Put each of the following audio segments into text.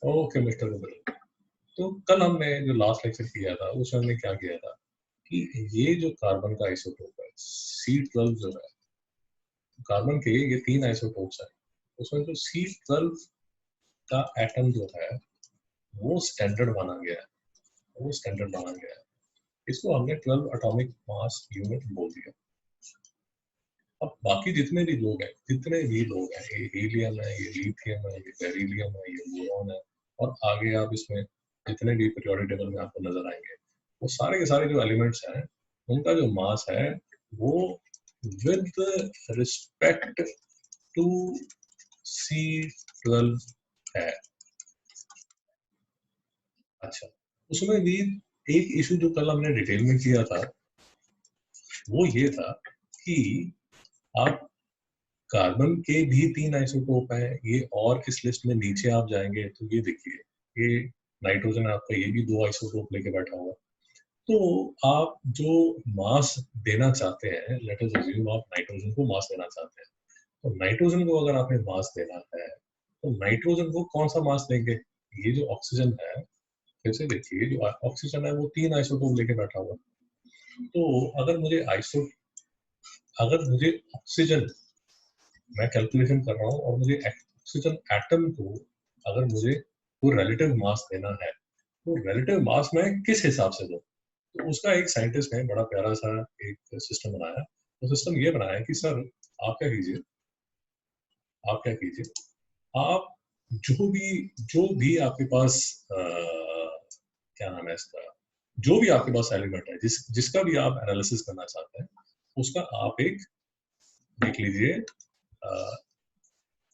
Okay mister Rudra, तो कल हमने जो लास्ट लेक्चर किया था उसमें हमने क्या किया था कि ये जो कार्बन का आइसोटोप है C12 जो है, कार्बन के ये 3 आइसोटोप्स हैं, उसमें जो C12 का एटम जो है वो स्टैंडर्ड माना गया है, वो स्टैंडर्ड माना गया है। इसको हमने 12 एटॉमिक मास यूनिट बोल दिया। अब बाकी जितने भी लोग हैं, ये हीलियम है, ये लिथियम है, ये बेरिलियम है, ये बोरॉन है, और आगे आप इसमें जितने भी पीरियोडिक टेबल में आपको नजर आएंगे, वो सारे के सारे जो एलिमेंट्स हैं उनका जो मास है वो विद रिस्पेक्ट टू C12 है। अच्छा, उसमें भी एक इशू जो कल हमने डिटेल में किया था वो ये था कि आप कार्बन के भी 3 आइसोटोप हैं, ये और इस लिस्ट में नीचे आप जाएंगे तो ये देखिए, ये नाइट्रोजन आपका ये भी 2 आइसोटोप लेके बैठा हुआ। तो आप जो मास देना चाहते हैं, लेट अस अज्यूम आप नाइट्रोजन को मास देना चाहते हैं, तो नाइट्रोजन को अगर आपने मास देना है तो नाइट्रोजन को कौन सा मास देंगे? ये जो ऑक्सीजन है, फिर से देखिए, जो ऑक्सीजन है वो 3 आइसोटोप लेके बैठा हुआ। तो अगर मुझे ऑक्सीजन, मैं कैलकुलेशन कर रहा हूँ और मुझे ऑक्सीजन एटम को अगर मुझे वो रिलेटिव मास देना है, तो रिलेटिव मास मैं किस हिसाब से दूं? तो उसका एक साइंटिस्ट ने बड़ा प्यारा सा एक सिस्टम बनाया। तो सिस्टम ये बनाया कि सर आप क्या कीजिए, आप जो भी आपके पास क्या नाम है इसका, जो भी आपके पास एलिमेंट है, जिसका भी आप एनालिसिस करना चाहते हैं, उसका आप एक देख लीजिए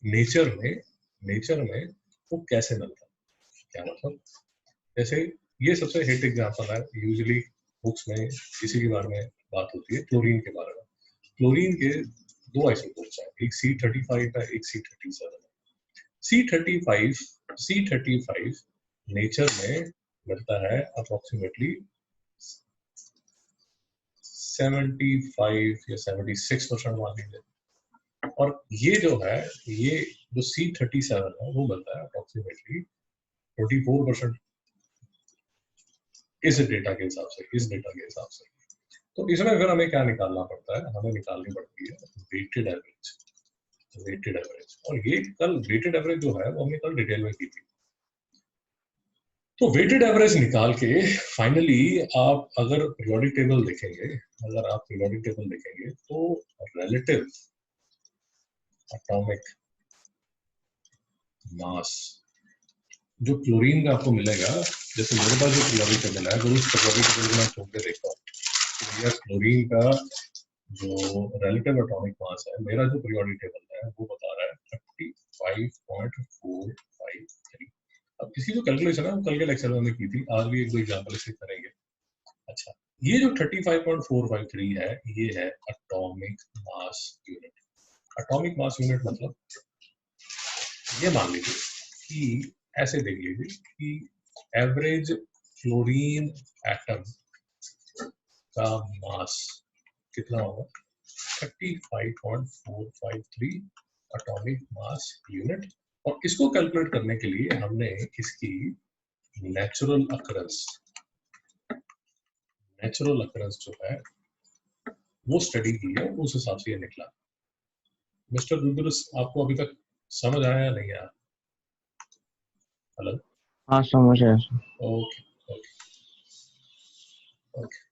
नेचर में वो कैसे मिलता है। क्या मतलब, जैसे ये सबसे हिट एग्जांपल है, यूजुअली बुक्स में किसी के बारे में बात होती है क्लोरीन के बारे में। क्लोरीन के 2 आइसोटोप्स हैं, एक C35 है, एक C37 है। C35 नेचर में मिलता है अप्रोक्सीमेटली 75 या 76% मान लीजिए, और ये जो है, ये जो C37 है वो मिलता है अप्रोक्सीमेटली 24% इस डेटा के हिसाब से। तो इसमें फिर हमें क्या निकालना पड़ता है? हमें निकालनी पड़ती है वेटेड एवरेज। और ये कल वेटेड एवरेज जो है वो हमने कल डिटेल में की थी। तो वेटेड एवरेज निकाल के फाइनली आप अगर पीरियोडिक टेबल देखेंगे तो रिलेटिव एटॉमिक मास जो क्लोरीन का आपको मिलेगा, जैसे मेरे पास जो पीरियोडिक टेबल है, अगर उस पीरियोडिक टेबल को मैं खोल के देखता हूँ तो भैया क्लोरीन का जो रिलेटिव एटॉमिक मास है, मेरा जो पीरियोडिक टेबल है वो बता रहा है 35.453। अब इसकी जो कैलकुलेशन है वो कल के लेक्चर में हमने की थी, आज भी एक दो एग्जांपल इससे करेंगे। अच्छा, ये जो 35.453 है, ये है atomic mass unit. Atomic mass unit मतलब ये मान लीजिए कि ऐसे देख लीजिए कि एवरेज फ्लोरीन एटम का मास कितना होगा? 35.453 एटॉमिक मास यूनिट। और इसको कैलकुलेट करने के लिए हमने इसकी नेचुरल अकरेंस जो है वो स्टडी की है, उस हिसाब से ये निकला। मिस्टर रुद्र, आपको अभी तक समझ आया या नहीं आया? हेलो? हाँ, समझ आया। Okay okay okay.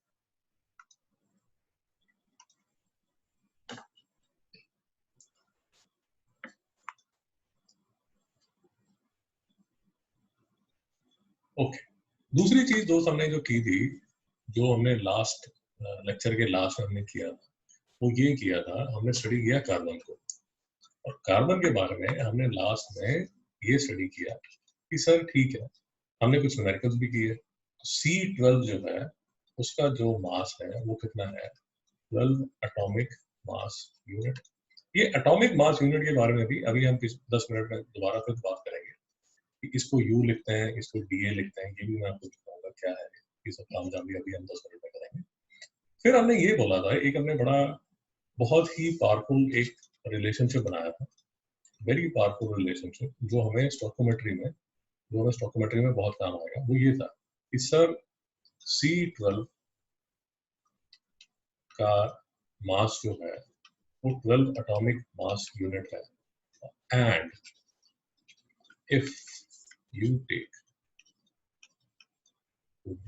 ओके, दूसरी चीज दोस्त हमने जो की थी, जो हमने लास्ट लेक्चर के लास्ट में हमने किया था, वो ये किया था, हमने स्टडी किया कार्बन को। और कार्बन के बारे में हमने लास्ट में ये स्टडी किया कि सर ठीक है, हमने कुछ न्यूमेरिकल्स भी किए। तो C12 जो है उसका जो मास है वो कितना है? 12 एटॉमिक मास यूनिट। ये एटॉमिक मास यूनिट के बारे में भी अभी हम 10 मिनट में दोबारा फिर बात करेंगे कि इसको U लिखते हैं, इसको DA लिखते हैं, ये भी मैं आपको बताऊंगा क्या है। ये सब काम जान भी अभी हम 10 मिनट में करेंगे। फिर हमने ये बोला था, एक हमने बहुत ही पावरफुल एक रिलेशनशिप बनाया था, वेरी पावरफुल रिलेशनशिप, जो हमें स्टोइकोमेट्री में जो स्टोइकोमेट्री में बहुत काम आएगा, वो ये था कि सर C12 का मास जो है वो 12 एटॉमिक मास यूनिट है, and if you take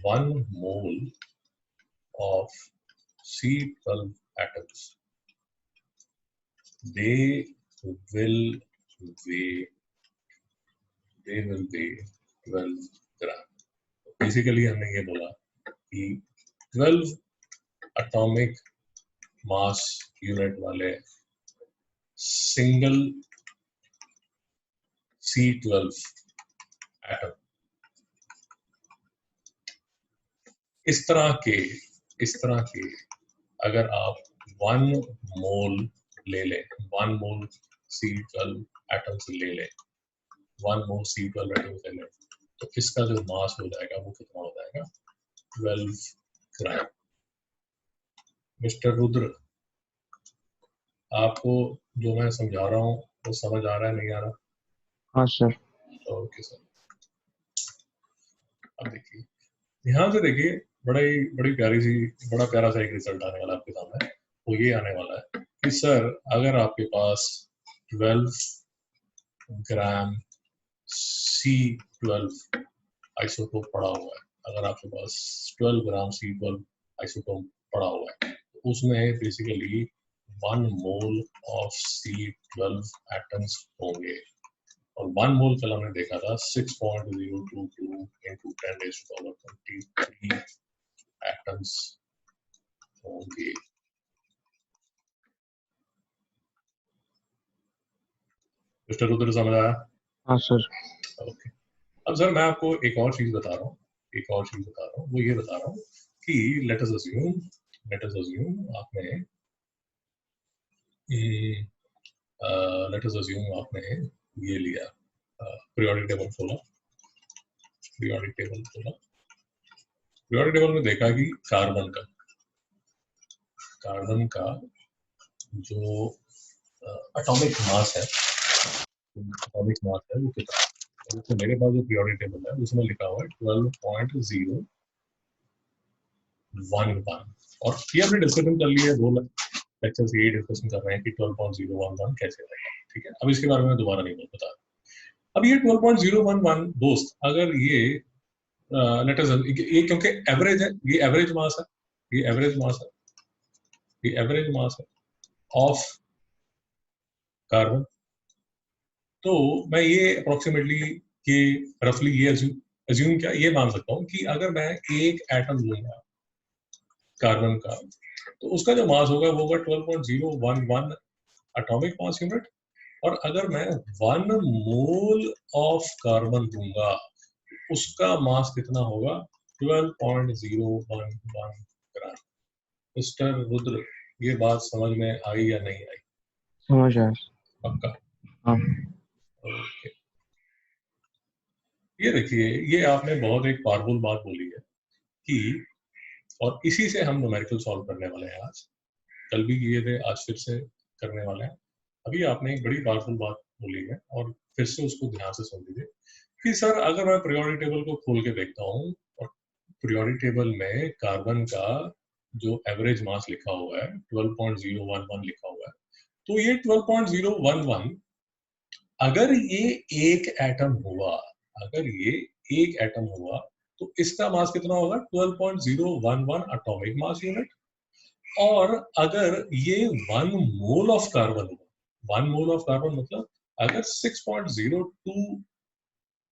1 mole of C12 atoms, they will weigh 12 gram. Basically हमने ये बोला कि 12 एटॉमिक मास यूनिट वाले सिंगल C12 एटम इस तरह के अगर आप 1 मोल ले लें, 1 मोल C12 एटम से ले लें, 1 मोल C12 एटम से लें, तो इसका जो मास हो जाएगा वो कितना हो जाएगा? 12 ग्राम। मिस्टर रुद्र, आपको जो मैं समझा रहा हूँ वो समझ आ रहा है, नहीं आ रहा? हाँ सर। Okay sir. अब देखिए, ध्यान से देखिए, बड़ा प्यारा सा एक रिजल्ट आने वाला है आपके सामने। वो ये आने वाला है कि सर अगर आपके पास 12 ग्राम C12 आइसोटोप पड़ा हुआ है, अगर आपके पास 12 ग्राम C12 आइसोटोप पड़ा हुआ है, तो उसमें basically 1 mole of C12 atoms होंगे, और 1 मोल कल हमने देखा था 6.022 into 10⁻23 एटम्स होंगे। मिस्टर रुद्र समझ आया? हाँ सर। ओके। अब सर मैं आपको एक और चीज बता रहा हूँ, वो ये बता रहा हूँ कि लेट अस अज्यूम आपने ये लिया, पीरियोडिक टेबल में देखा कि कार्बन का जो एटॉमिक मास है वो कितना है। तो मेरे पास जो पीरियोडिक टेबल है उसमें लिखा हुआ है 12.011, और ये हमने डिस्कशन कर लिया है, 2 लेक्चर से ये डिस्कशन कर रहे हैं कि 12.011 कैसे आएगा। ठीक है, अब इसके बारे में दोबारा नहीं बता। अब ये 12.011 दोस्त, अगर ये लेट अस, ये क्योंकि एवरेज है, ये एवरेज मास है ऑफ कार्बन, तो मैं ये अप्रोक्सीमेटली कि रफली ये अज्यूम क्या ये मान सकता हूँ कि अगर मैं एक एटम लूंगा कार्बन का, तो उसका जो मास होगा वो होगा 12.011 एटॉमिक मास यूनिट, और अगर मैं 1 मोल ऑफ कार्बन लूंगा उसका मास कितना होगा? 12.011 ग्राम। मिस्टर रुद्र, ये बात समझ में आई या नहीं आई? समझ आया। पक्का? हाँ। ओके। ये देखिए, ये आपने बहुत एक पावरफुल बात बोली है कि, और इसी से हम न्यूमेरिकल सॉल्व करने वाले हैं आज, कल भी किए थे, आज फिर से करने वाले हैं। अभी आपने एक बड़ी पावरफुल बात बोली है और फिर से उसको ध्यान से सुन लीजिए कि सर अगर मैं पीरियोडिक टेबल को खोल के देखता हूँ और पीरियोडिक टेबल में कार्बन का जो एवरेज मास लिखा हुआ है 12.011 लिखा हुआ है, तो ये 12.011 अगर ये एक एटम हुआ तो इसका मास कितना होगा? 12.011 एटॉमिक मास यूनिट। और अगर ये 1 मोल ऑफ कार्बन हुआ, 1 मोल ऑफ कार्बन मतलब अगर 6.022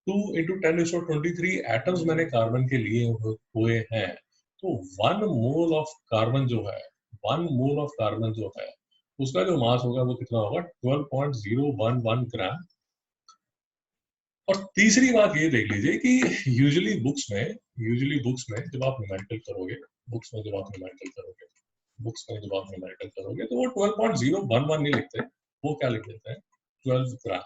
into 10⁻23 एटम्स मैंने कार्बन के लिए हुए हैं, तो 1 मोल ऑफ कार्बन जो है उसका जो मास होगा वो कितना होगा? 12.011 ग्राम। और तीसरी बात ये देख लीजिए कि यूजुअली बुक्स में जब आप न्यूमेरिकल करोगे, तो वो 12.011 नहीं लिखते, वो क्या लिख देते हैं? 12 ग्राम।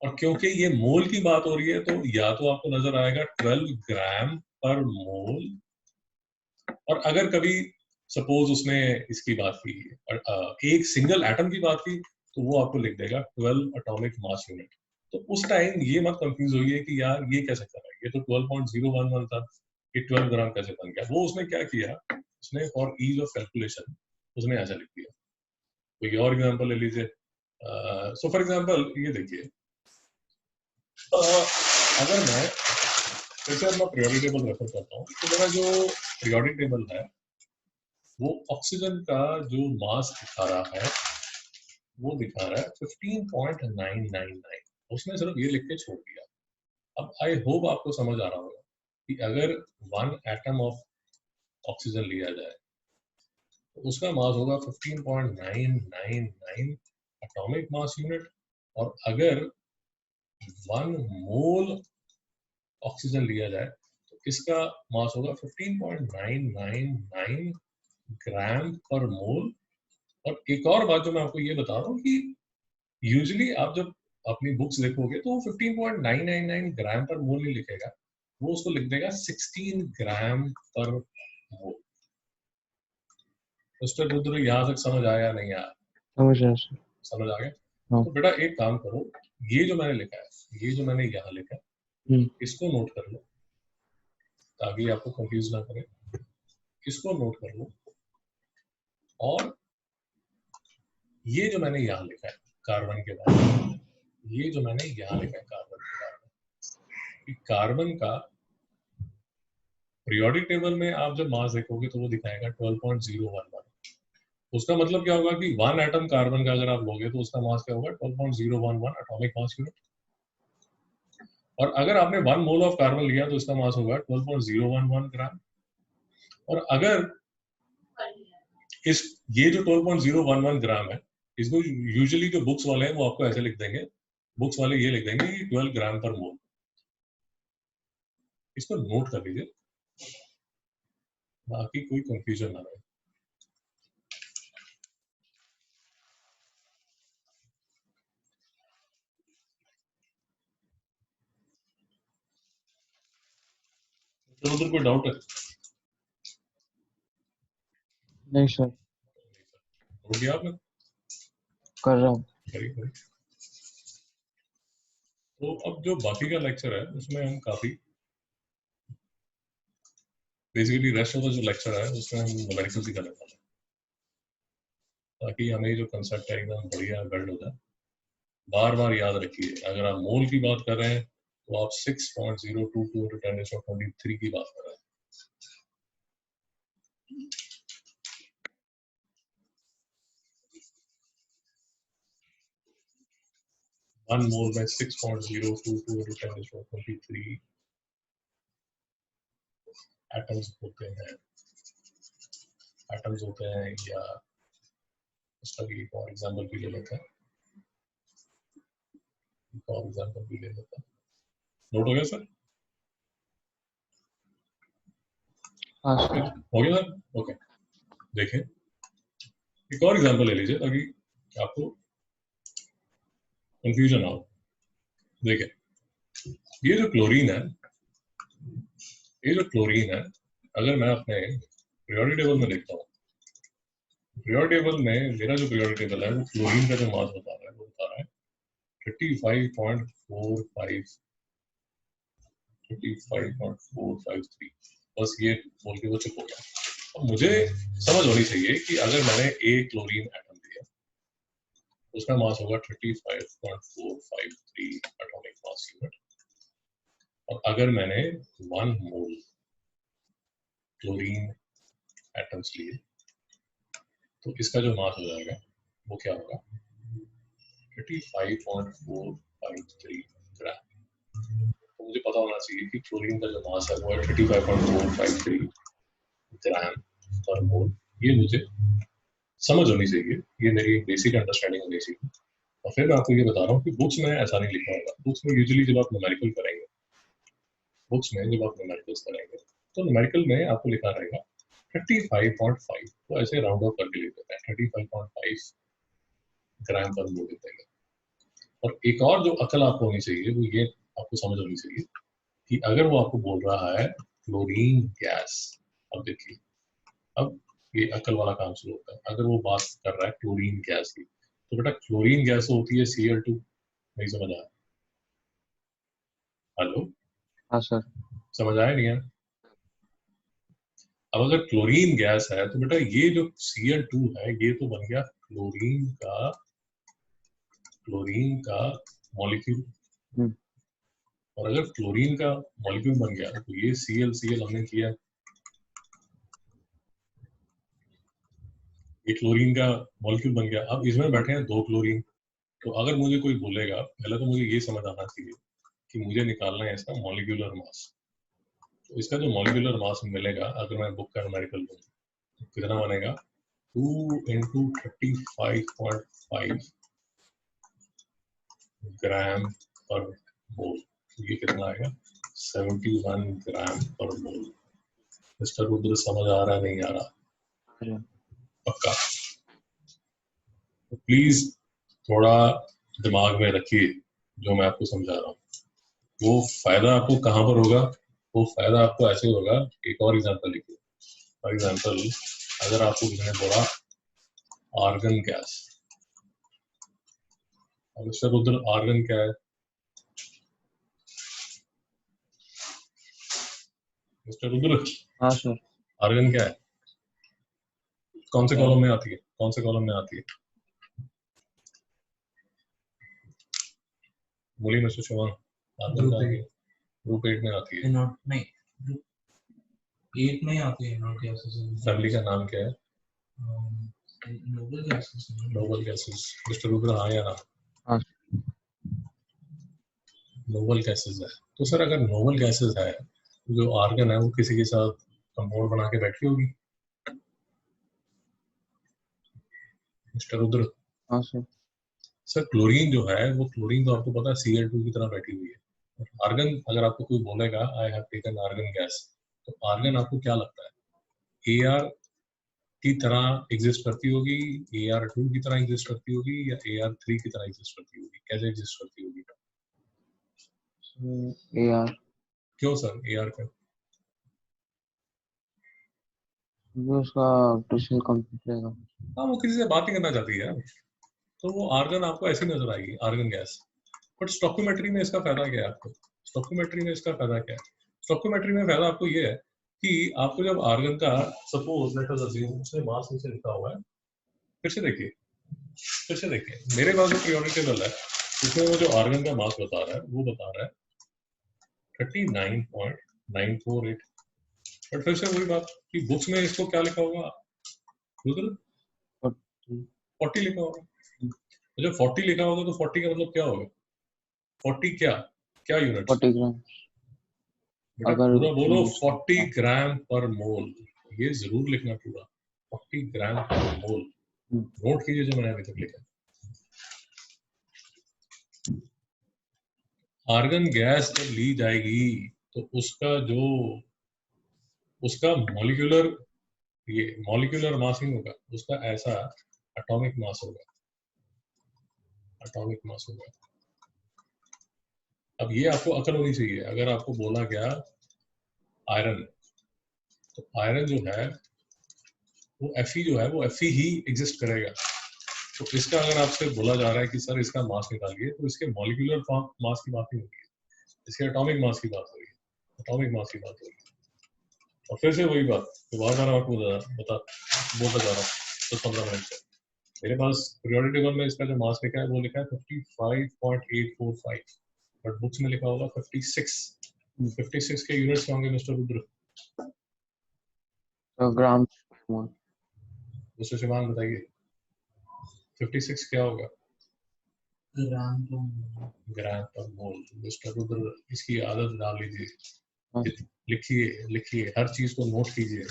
और क्योंकि ये मोल की बात हो रही है, तो या तो आपको नजर आएगा 12 ग्राम पर मोल, और अगर कभी सपोज उसने इसकी बात की, एक सिंगल एटम की बात की, तो वो आपको लिख देगा 12 एटॉमिक मास यूनिट। तो उस टाइम ये मत कंफ्यूज होइए कि यार ये कैसे कर रहा है, ये तो 12.011 था, ये 12 ग्राम कैसे बन गया। वो उसने क्या किया, उसने फॉर ईज ऑफ कैलकुलेशन उसने ऐसा लिख दिया। कोई और एग्जांपल ले लीजिए। सो फॉर एग्जांपल ये देखिए, अगर मैं जैसे अपना पीरियोडिक टेबल रेफर करता हूँ, तो मेरा जो पीरियोडिक टेबल है वो ऑक्सीजन का जो मास दिखा रहा है वो दिखा रहा है 15.999। उसने सिर्फ ये लिख के छोड़ दिया। अब आई होप आपको समझ आ रहा होगा कि अगर 1 एटम ऑफ ऑक्सीजन लिया जाए तो उसका मास होगा 15.999 एटॉमिक मास यूनिट, और अगर 1 मोल ऑक्सीजन लिया जाए तो इसका मास होगा 15.999 ग्राम पर मोल। और एक और बात जो मैं आपको ये बता रहा हूँ कि यूजुअली आप जब अपनी बुक्स देखोगे तो वो 15.999 ग्राम पर मोल नहीं लिखेगा, वो उसको लिख देगा 16 ग्राम पर मोल। मिस्टर रुद्र, यहाँ तक समझ आया नहीं आया? समझ आया सर। समझ आ गया? हाँ। तो बेटा एक काम करो, ये जो मैंने लिखा है, ये जो मैंने यहाँ लिखा है, इसको नोट कर लो ताकि आपको कंफ्यूज ना करे। इसको नोट कर लो, और ये जो मैंने यहाँ लिखा है कार्बन के बारे में, ये जो मैंने यहाँ लिखा है कार्बन के बारे में, कार्बन का पीरियोडिक टेबल में आप जब मास देखोगे तो वो दिखाएगा 12.011। उसका मतलब क्या होगा कि 1 एटम कार्बन का अगर आप लोगे तो उसका मास क्या होगा 12.011 एटॉमिक मास यूनिट। और अगर आपने 1 मोल ऑफ कार्बन लिया तो इसका मास होगा 12.011 ग्राम। और अगर इस ये जो 12.011 ग्राम है, इसको यूजुअली जो बुक्स वाले हैं वो आपको ऐसे लिख देंगे, बुक्स वाले ये लिख देंगे 12 ग्राम पर मोल। इसको नोट कर लीजिए बाकी कोई कंफ्यूजन ना रहे। तो उधर कोई डाउट है? नहीं सर। हो गया आपने? कर रहा हूँ। करिए। तो अब जो बाकी का लेक्चर है उसमें हम काफी बेसिकली रेस्ट ऑफ द जो लेक्चर है उसमें हम न्यूमेरिकल्स ही करने वाले हैं, ताकि हमें जो कंसेप्ट है एकदम बढ़िया बिल्ड हो जाए। बार बार याद रखिए, अगर आप मोल की बात कर रहे हैं तो आप 6.022 × 10⁻23 की बात कर रहे हैं। 1 मोल में 6.022 × 10⁻23 एटम्स होते हैं, या इसका भी एक और एग्जांपल भी ले लेते हैं, नोट हो गया सर? हाँ सर। हो गया सर? ओके, देखें एक और एग्जांपल ले लीजिए ताकि आपको कंफ्यूजन ना हो। देखें, ये जो क्लोरीन है, अगर मैं अपने पीरियोडिक टेबल में देखता हूँ, पीरियोडिक टेबल में मेरा जो पीरियोडिक टेबल है वो क्लोरीन का जो मास बता रहा है वो बता रहा है 35.453। बस ये बोल के वो चुप हो गया। अब मुझे समझ होनी चाहिए कि अगर मैंने एक क्लोरीन एटम दिया उसका मास होगा 35.453 एटॉमिक मास यूनिट, और अगर मैंने 1 मोल क्लोरीन एटम्स लिए तो इसका जो मास हो जाएगा वो क्या होगा 35.453 ग्राम। तो मुझे पता होना चाहिए कि क्लोरीन का जो मास है वो है 35.453 ग्राम पर मोल। ये मुझे समझ होनी चाहिए, ये मेरी बेसिक अंडरस्टैंडिंग होनी चाहिए। और फिर मैं आपको ये बता रहा हूँ कि बुक्स में ऐसा नहीं लिखा होगा। बुक्स में यूजुअली जब आप न्यूमेरिकल करेंगे, तो न्यूमेरिकल में आपको लिखा रहेगा 35.5, तो ऐसे राउंड ऑफ करके लिख देते हैं 35.5 ग्राम पर मोल लिख देंगे। और एक और जो अकल आपको होनी चाहिए वो ये आपको समझ होनी चाहिए कि अगर वो आपको बोल रहा है क्लोरीन गैस, अब देखिए अब ये अकल वाला काम शुरू होता है। अगर वो बात कर रहा है क्लोरीन गैस की तो बेटा क्लोरीन गैस होती है Cl2, नहीं समझ आया? हेलो, हाँ सर। समझ आया नहीं है? अब अगर क्लोरीन गैस है तो बेटा ये जो Cl2 है ये तो बन गया क्लोरीन का मॉलिक्यूल। हम्म, और अगर क्लोरीन का मॉलिक्यूल बन गया तो ये Cl हमने किया, ये क्लोरीन का मॉलिक्यूल बन गया। अब इसमें बैठे हैं 2 क्लोरीन। तो अगर मुझे कोई बोलेगा, पहले तो मुझे ये समझ आना चाहिए कि मुझे निकालना है इसका मॉलिक्यूलर मास। तो इसका जो मॉलिक्यूलर मास मिलेगा अगर मैं बुक का न्यूमेरिकल लूँ तो कितना बनेगा, 2 into 35.5 ग्राम पर मोल। ये कितना आएगा, 71 ग्राम पर मोल। मिस्टर रुद्र समझ आ रहा नहीं आ रहा? अच्छा। पक्का? तो प्लीज थोड़ा दिमाग में रखिए जो मैं आपको समझा रहा हूँ। वो फायदा आपको कहाँ पर होगा, वो फायदा आपको ऐसे होगा। एक और एग्जांपल लिखिए। फॉर एग्जांपल, अगर आपको किसी ने बोला आर्गन गैस, अब मिस्टर रुद्र आर्गन क्या है? मिस्टर रुद्र, हाँ सर। आर्गन क्या है? कौन से क्या? कॉलम में आती है, कौन से कॉलम में आती है? बोलिए मिस्टर शिवान। आर्गन का ग्रुप 8 में आती है। नहीं, ग्रुप 8 में आती है नॉट गैसेस। फैमिली का नाम क्या है? Noble gases. Noble gases. Mister Rudra हाँ या ना? हाँ। नोबल गैसेस है। तो सर अगर नोबल गैसेस है तो जो आर्गन है वो किसी के साथ कंपाउंड बना के बैठी होगी। मिस्टर रुद्र, हाँ सर। सर क्लोरीन जो है वो क्लोरीन तो आपको पता है Cl2 की तरह बैठी हुई है। आर्गन अगर आपको कोई बोलेगा I have taken argon gas, तो आर्गन आपको क्या लगता है, Ar की तरह एग्जिस्ट करती होगी, Ar2 की तरह एग्जिस्ट करती होगी, या Ar3 की तरह एग्जिस्ट करती होगी? कैसे एग्जिस्ट करती होगी? AR क्यों सर Ar क्यों? उसका ट्यूशन कंप्लीट रहेगा। हाँ, वो किसी से बात नहीं करना चाहती है, तो वो आर्गन आपको ऐसी नजर आएगी, आर्गन गैस। बट स्टोकियोमेट्री में इसका फायदा क्या है आपको? स्टोकियोमेट्री में इसका फायदा क्या है? स्टोकियोमेट्री में फायदा आपको ये है कि आपको जब आर्गन का, सपोज लेट अस अज्यूम उसने मास नीचे लिखा हुआ है, फिर से देखिए मेरे पास जो पीरियोडिक टेबल है उसमें वो जो आर्गन का मास बता रहा है वो बता रहा है 39.948। बट फिर से वही बात कि बुक्स में इसको क्या लिखा होगा, रुद्र? 40 लिखा होगा। तो जब 40 लिखा होगा तो 40 का मतलब क्या होगा? 40 क्या यूनिट? 40 ग्राम। बेटा अगर पूरा बोलो, 40 ग्राम पर मोल। ये जरूर लिखना पूरा, 40 ग्राम पर मोल। नोट कीजिए जो मैंने अभी तक लिखा। आर्गन गैस जब ली जाएगी तो उसका मॉलिक्यूलर मास नहीं होगा, उसका ऐसा एटॉमिक मास होगा, एटॉमिक मास होगा। अब ये आपको अकल होनी चाहिए। अगर आपको बोला गया आयरन, तो आयरन जो है वो Fe जो है वो Fe ही एग्जिस्ट करेगा। तो इसका अगर आपसे बोला जा रहा है कि सर इसका मास निकालिए, तो इसके मॉलिक्यूलर मास की बात नहीं होगी, इसके एटॉमिक मास की बात होगी, एटॉमिक मास की बात होगी। और फिर से वही बात तो बार बार आपको बोलता जा रहा हूँ 10-15 मिनट से, मेरे पास पीरियोडिक टेबल में इसका जो मास लिखा है वो लिखा है 55.845, बट बुक्स में लिखा होगा 56। 56 के यूनिट्स होंगे मिस्टर रुद्र? ग्राम। मिस्टर शिवान बताइए 56 क्या होगा? ग्राम पर मोल। मिस्टर रुद्र इसकी आदत डाल लीजिए, लिखिए लिखिए, हर चीज को नोट कीजिए,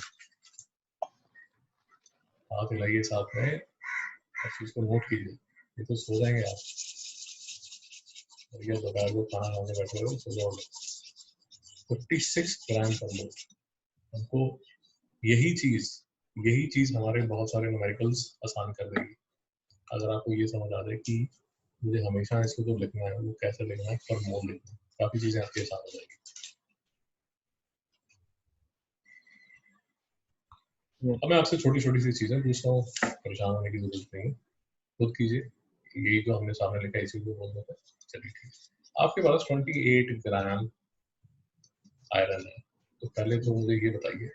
हाथ हिलाइए साथ में, हर चीज को नोट कीजिए। ये तो सो जाएंगे आप, भैया दोपहर को खाना खाने बैठे हो, सो जाओगे। 56 ग्राम पर मोल। हमको यही चीज हमारे बहुत सारे न्यूमेरिकल्स आसान कर देगी। अगर आपको ये समझ आ जाए कि मुझे हमेशा इसको जो लिखना है वो कैसे लिखना है, पर मोल लिखना है, काफी चीजें आपके आसान हो जाएगी। अब मैं आपसे छोटी छोटी सी चीजें पूछता हूँ, परेशान होने की जरूरत नहीं है, खुद कीजिए। यही जो हमने सामने लिखा है इसी को बोल देते हैं। चलिए ठीक है। आपके पास 28 ग्राम आयरन है, तो पहले तो मुझे ये बताइए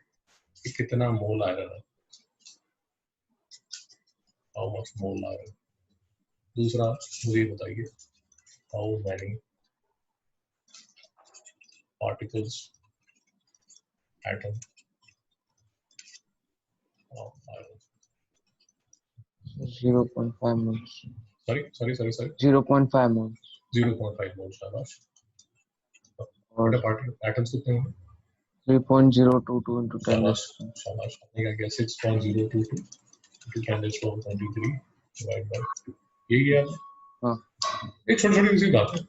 कि कितना मोल आयरन है, हाउ मच मोल आयरन। दूसरा मुझे बताइए how many particles atom of iron. 0.5 moles. Sorry. 0.5 moles. 0.5 moles शाबाश। और बेटा पार्टिकल एटम्स कितने होंगे? 3.022 into 10 शाबाश raised to 10. शाबाश। आपने क्या किया? 6.022 into 10 raised to 23 divided by 2। ये किया आपने? हाँ एक छोटी सी बात है।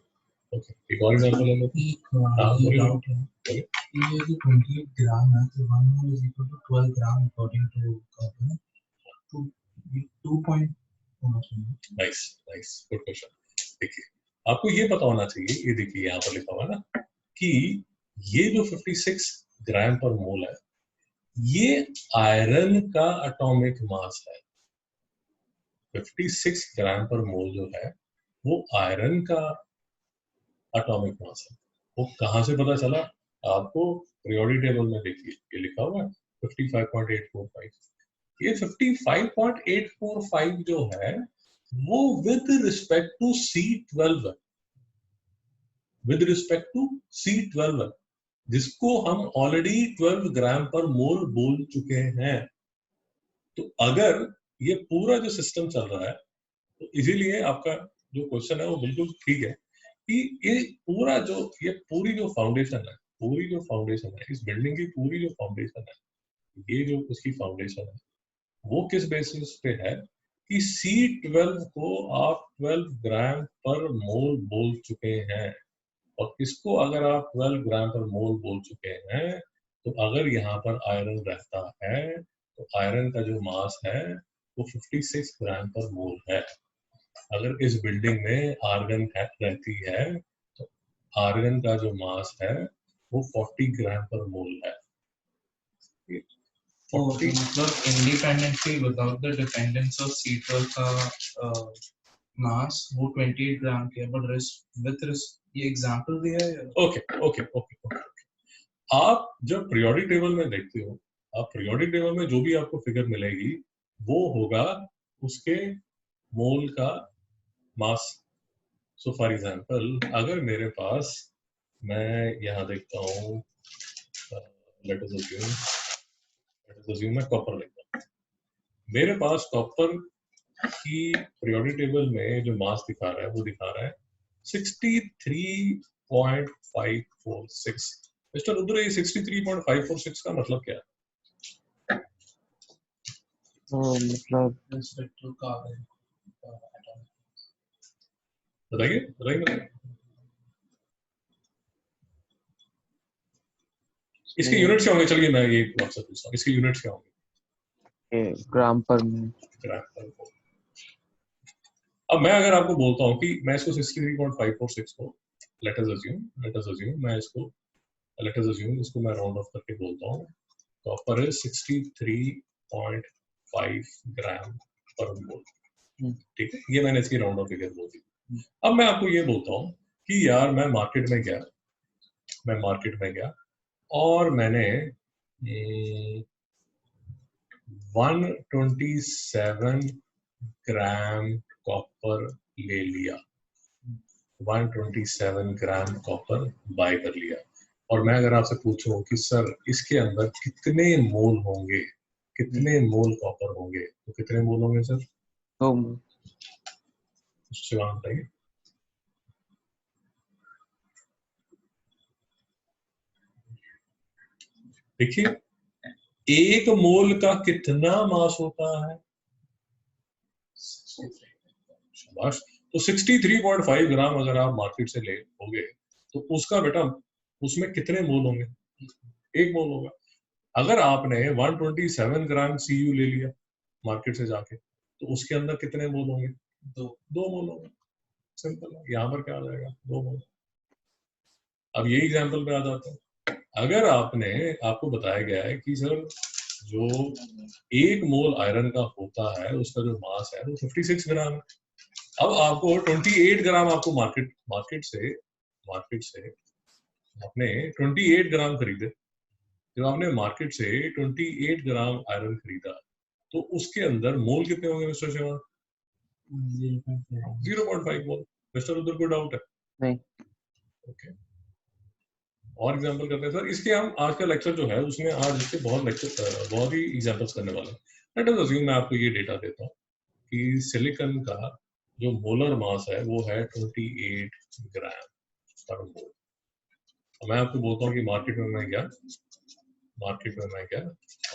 ओके, एक और एग्जांपल ले लो। ये डाउट है, ये जो 28 ग्राम है तो 1 mole is equal to 12 gram according to Carbon, तो ये 2 point होना चाहिए। Nice good question. देखिए आपको ये पता होना चाहिए, ये देखिए यहाँ पर लिखा हुआ है ना कि ये जो 56 ग्राम पर मोल है ये आयरन का एटॉमिक मास है। 56 ग्राम पर मोल जो है वो आयरन का एटॉमिक मास है। वो कहाँ से पता चला आपको? पीरियोडिक टेबल में देखिए ये लिखा हुआ है 55.845। ये 55.845 जो है वो विद रिस्पेक्ट टू C12 है, विद रिस्पेक्ट टू C12 है, जिसको हम ऑलरेडी 12 ग्राम पर मोल बोल चुके हैं। तो अगर ये पूरा जो सिस्टम चल रहा है तो इसीलिए आपका जो क्वेश्चन है वो बिल्कुल ठीक है कि ये पूरा जो ये पूरी जो फाउंडेशन है, इस बिल्डिंग की पूरी जो फाउंडेशन है, ये जो उसकी फाउंडेशन है वो किस बेसिस पे है कि C12 को आप 12 ग्राम पर मोल बोल चुके हैं, और इसको अगर आप 12 ग्राम पर मोल बोल चुके हैं तो अगर यहाँ पर आयरन रहता है तो आयरन का जो मास है वो 56 ग्राम पर मोल है। अगर इस बिल्डिंग में आर्गन रहती है तो आर्गन का जो मास है वो 40 ग्राम पर मोल है। तो मतलब independently without the dependence of C12 का मास वो 28 ग्राम के, बट विद ये एग्जांपल दिया है। ओके आप जब पीरियोडिक टेबल में देखते हो, आप पीरियोडिक टेबल में जो भी आपको फिगर मिलेगी वो होगा उसके मोल का मास। सो फॉर एग्जांपल अगर मेरे पास, मैं यहाँ देखता हूँ, लेट अस अज्यूम मैं कॉपर लेता हूँ। मेरे पास कॉपर की पीरियोडिक टेबल में जो मास दिखा रहा है वो दिखा रहा है 63.546। मिस्टर रुद्र, ये 63.546 का मतलब क्या है? तो मतलब रिस्पेक्ट टू कार्बन बताइए। इसके यूनिट्स क्या होंगे? चलिए मैं ये आपसे पूछता हूँ, इसके यूनिट्स क्या होंगे? ग्राम पर मोल। अब मैं अगर आपको बोलता हूँ कि मैं इसको 63.546 को लेट अस अज्यूम इसको मैं राउंड ऑफ करके बोलता हूँ कॉपर इज 63.5 ग्राम पर मोल, ठीक है? ये मैंने इसकी राउंड ऑफ फिगर बोल दी। अब मैं आपको ये बोलता हूँ कि यार मैं मार्केट में गया और मैंने 127 ग्राम कॉपर ले लिया, 127 ग्राम कॉपर बाय कर लिया, और मैं अगर आपसे पूछूं कि सर इसके अंदर कितने मोल होंगे, कितने मोल कॉपर होंगे, तो कितने मोल होंगे सर? 2 मोल। उससे बात बताइए। देखिए एक मोल का कितना मास होता है? शाबाश। तो 63.5 ग्राम अगर आप मार्केट से ले लोगे तो उसका बेटा उसमें कितने मोल होंगे? 1 मोल होगा। अगर आपने 127 ग्राम CU ले लिया मार्केट से जाके तो उसके अंदर कितने मोल होंगे? 2 मोल होंगे। सिंपल है। यहाँ पर क्या आ जाएगा? 2 मोल। अब यही एग्जाम्पल पे आ जाते हैं। अगर आपको बताया गया है कि सर जो 1 मोल आयरन का होता है उसका जो मास है वो 56 ग्राम है। अब आपको 28 ग्राम आपको मार्केट से मार्केट से आपने 28 ग्राम खरीदे, जब आपने मार्केट से 28 ग्राम आयरन खरीदा तो उसके अंदर मोल कितने होंगे मिस्टर शिवा? 0.5 मोल। मिस्टर उधर कोई डाउट है? नहीं। ओके, और एग्जांपल करते हैं सर। इसके हम आज का लेक्चर जो है उसमें आज इसके बहुत ही एग्जांपल्स करने वाले हैं। लेट अस अज्यूम मैं आपको ये डेटा देता हूँ कि सिलिकॉन का जो मोलर मास है वो है 28 ग्राम पर मोल। मैं आपको बोलता हूँ कि मार्केट में मैं गया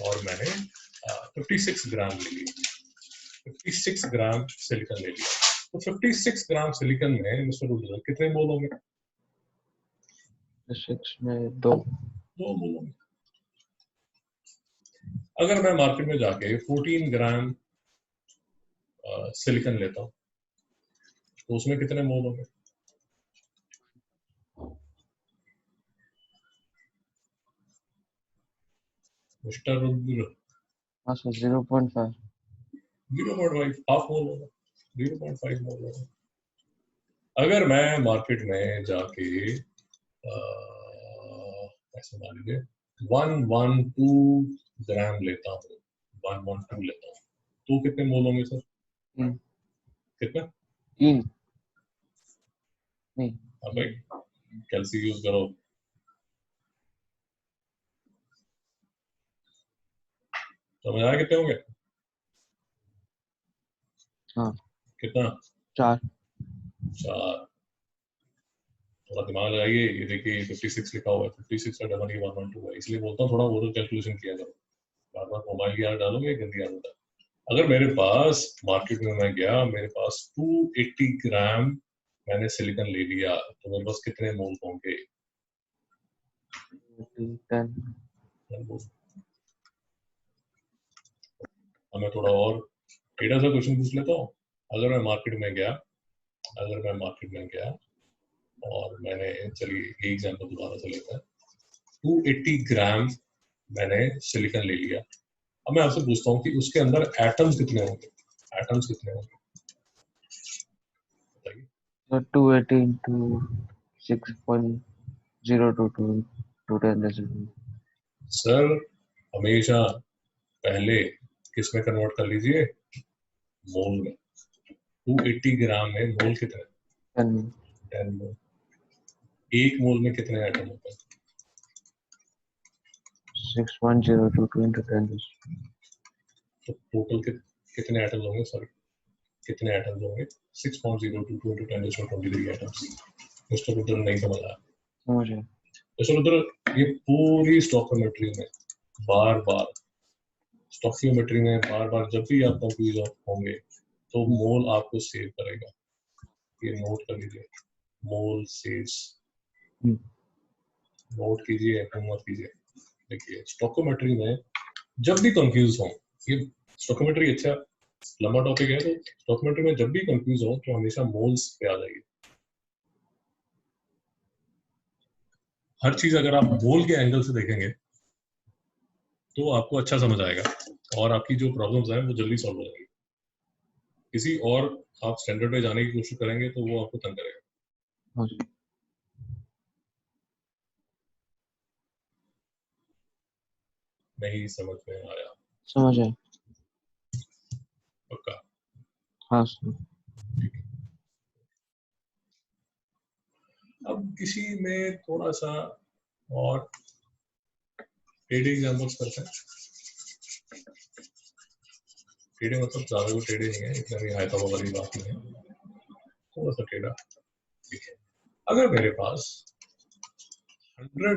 और मैंने 56 ग्राम ले लिया, 56 ग्राम सिलिकॉन ले लिया। तो 56 ग्राम सिलिकॉन में मिस्टर रुद्र कितने मोल होंगे? 6 में 2 मोल होंगे। अगर मैं मार्केट में जाके 14 ग्राम सिलिकॉन लेता हूँ तो उसमें कितने मोल होंगे? मिस्टर रुद्र? हाँ सर 0.5 0.5 हाफ मोल होगा, 0.5 मोल होगा। अगर मैं मार्केट में जाके ऐसे मान लीजिए 112 ग्राम लेता हूँ, 112 लेता हूँ तो कितने मोल होंगे सर? 3 कितना? 3 नहीं। हाँ भाई, कैलसी यूज करो। समझ आया कितने होंगे? हाँ कितना? 4 थोड़ा दिमाग लगाइए। ये देखिए 56 लिखा हुआ है, 56 का डबल 112 है, इसलिए बोलता हूँ थोड़ा वो कैलकुलेशन किया करो। बार बार मोबाइल की याद डालोगे गंदी आदत है। अगर मेरे पास मार्केट में मैं गया, मेरे पास 280 ग्राम मैंने सिलिकॉन ले लिया तो मेरे पास कितने मोल होंगे? 10 मैं थोड़ा और टेढ़ा सा क्वेश्चन पूछ लेता हूँ। अगर मैं मार्केट में गया और मैंने, चलिए ये एग्जांपल दोबारा से लेते हैं, 280 ग्राम मैंने सिलिकॉन ले लिया। अब मैं आपसे पूछता हूँ कि उसके अंदर एटम्स कितने होंगे? बताइए। 280 into 6.022 to 10 सर हमेशा पहले किस में कन्वर्ट कर लीजिए? मोल में। 280 ग्राम में मोल कितने? 10 मोल। एक मोल में कितने एटम होते हैं? 6.022 into 10 तो टोटल कितने एटम्स होंगे? सॉरी, कितने एटम्स होंगे? 6.022 into 10⁻23 एटम्स। मिस्टर रुद्र नहीं समझ आया? समझ गए। मिस्टर रुद्र, ये पूरी स्टोकियोमेट्री में बार बार जब भी आप कंफ्यूज होंगे तो मोल आपको सेव करेगा। ये नोट कर लीजिए, मोल सेव्स। नोट कीजिए, होमवर्क कीजिए। देखिए स्टोकियोमेट्री में जब भी कंफ्यूज हो, ये स्टोकियोमेट्री अच्छा लंबा टॉपिक है, तो स्टोकियोमेट्री में जब भी कंफ्यूज हो तो हमेशा मोल्स पे आ जाइए। हर चीज अगर आप मोल के एंगल से देखेंगे तो आपको अच्छा समझ आएगा और आपकी जो प्रॉब्लम्स हैं वो जल्दी सॉल्व हो जाएगी। किसी और आप स्टैंडर्ड पे जाने की कोशिश करेंगे तो वो आपको तंग करेगा। नहीं समझ में आया? समझ आए। पक्का? हाँ सर। अब किसी में थोड़ा सा और टेढ़े एग्जाम्पल्स करते हैं। टेढ़े मतलब ज्यादा भी टेढ़े नहीं है, इतना भी हाई पावर वाली बात नहीं है, थोड़ा सा टेढ़ा। ठीक है, अगर मेरे पास 100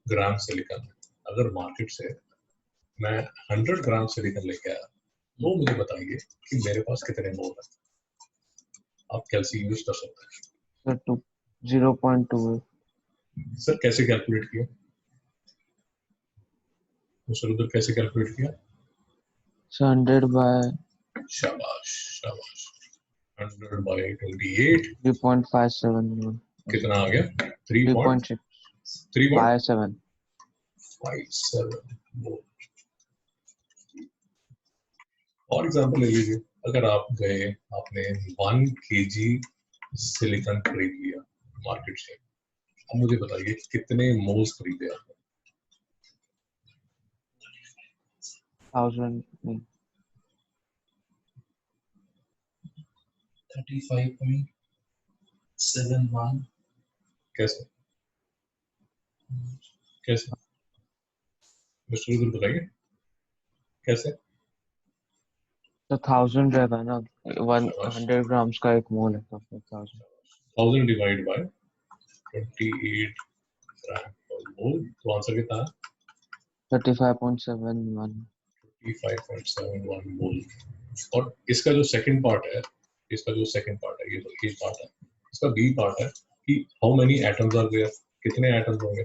ग्राम सिलिकॉन है, अगर मार्केट से मैं 100 ग्राम सिलिकॉन लेके आया तो मुझे बताइए कि मेरे पास कितने मोल है? आप कैलसी यूज कर सकते हैं। सर 0.2 सर कैसे कैलकुलेट किया? मिस्टर उधर कैसे कैलकुलेट किया? 100 by शाबाश शाबाश। 100 by 28 3.571 कितना आ गया? 3.57 3.57 और एग्जांपल ले लीजिए। अगर आप आपने 1 kg सिलिकॉन खरीद लिया मार्केट से, अब मुझे बताइए कितने मोल्स खरीदे आपने? 1000 नहीं, 35.71 कैसे कैसे मिस्टर रुद्र बताइए कैसे? तो 1000 रहेगा ना, 100 ग्राम्स का एक मोल है तो फिर 1000। 1000 डिवाइड बाय 28 ग्राम पर मोल, तो आंसर कितना है? 35.71। 35.71 मोल। और इसका जो सेकंड पार्ट है, ये तो ए पार्ट है, इसका बी पार्ट है कि how many atoms are there, कितने एटम्स होंगे,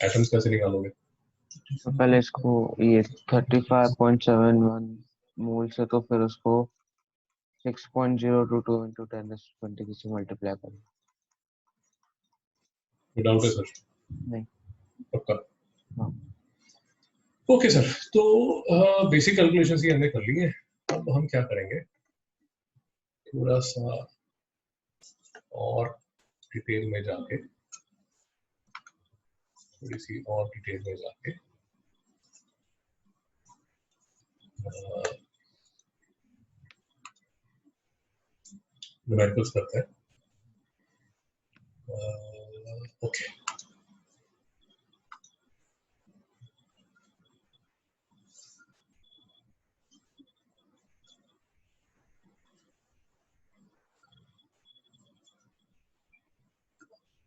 एटम्स कैसे निकालोगे? तो पहले इसको ये 35.71 मोल से तो फिर उसको 6.022 into 10⁻20 से मल्टीप्लाई करें। डाउट है सर? नहीं, पक्का? हाँ। ओके सर, तो बेसिक कैलकुलेशंस ही हमने कर ली है। अब हम क्या करेंगे, थोड़ा सा और डिटेल में जाके, थोड़ी सी और डिटेल में जाके न्यूमेरिकल्स करते हैं। ओके,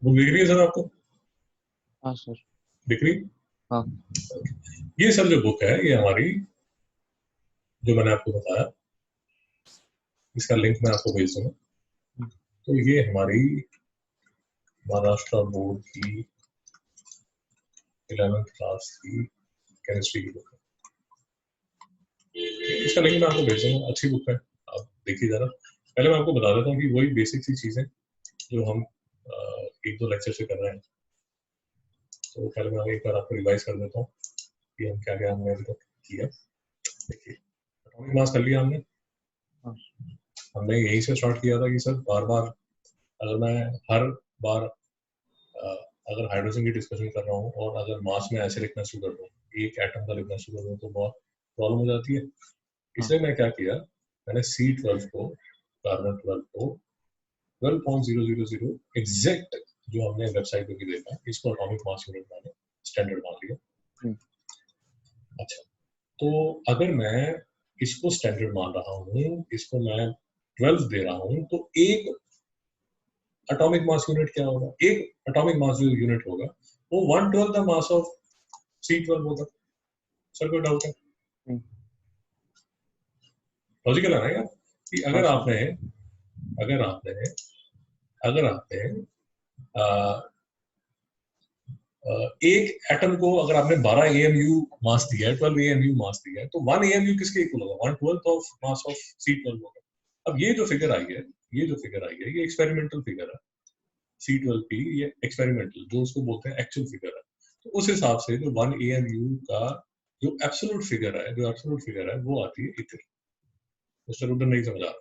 बुक दिख रही है सर आपको? हाँ सर। दिख रही? हाँ ये सर जो बुक है, ये हमारी, जो मैंने आपको बताया, इसका लिंक मैं आपको भेज दूंगा। तो ये हमारी महाराष्ट्र बोर्ड की 11th क्लास की केमिस्ट्री की बुक है। इसका लिंक मैं आपको भेज दूंगा, अच्छी बुक है, आप देखिए जरा। पहले मैं आपको बता देता हूँ कि वही बेसिक सी चीजें जो हम एक दो लेक्चर से कर रहे हैं, तो पहले मैं एक बार आपको रिवाइज कर देता हूँ कि हम क्या क्या हमने अभी तक किया। देखिए, एटॉमिक मास कर लिया हमने। हाँ। हमने यही से स्टार्ट किया था कि सर बार बार अगर मैं हर बार अगर हाइड्रोजन की डिस्कशन कर रहा हूँ और अगर मास में ऐसे लिखना शुरू कर दूँ, एक एटम का लिखना शुरू कर दूँ, तो बहुत प्रॉब्लम हो जाती है। इसलिए मैं क्या किया, मैंने C12 को, कार्बन 12 को 12.000 एग्जैक्ट जो हमने वेबसाइट पे भी देखा, इसको एटॉमिक मास यूनिट मैंने स्टैंडर्ड मान लिया। अच्छा, तो अगर मैं इसको स्टैंडर्ड मान रहा हूँ, इसको मैं 12 दे रहा हूँ, तो एक एटॉमिक मास यूनिट क्या होगा, एक एटॉमिक मास जो यूनिट होगा वो 1/12 द मास ऑफ C12 होगा। सर कोई डाउट है? लॉजिकल है ना यार, कि अगर आपने एक एटम को अगर आपने 12 AMU मास दिया है, 12 AMU मास दिया है, तो 1 AMU किसके इक्वल होगा? 1/12 ऑफ मास ऑफ C12 होगा। अब ये जो फिगर आई है, ये एक्सपेरिमेंटल फिगर है। C12 की ये एक्सपेरिमेंटल, जो उसको बोलते हैं एक्चुअल फिगर है। तो उस हिसाब से जो 1 AMU का जो एब्सोल्यूट फिगर है, वो आती है इतनी। मिस्टर रुद्र नहीं समझ आ रहा?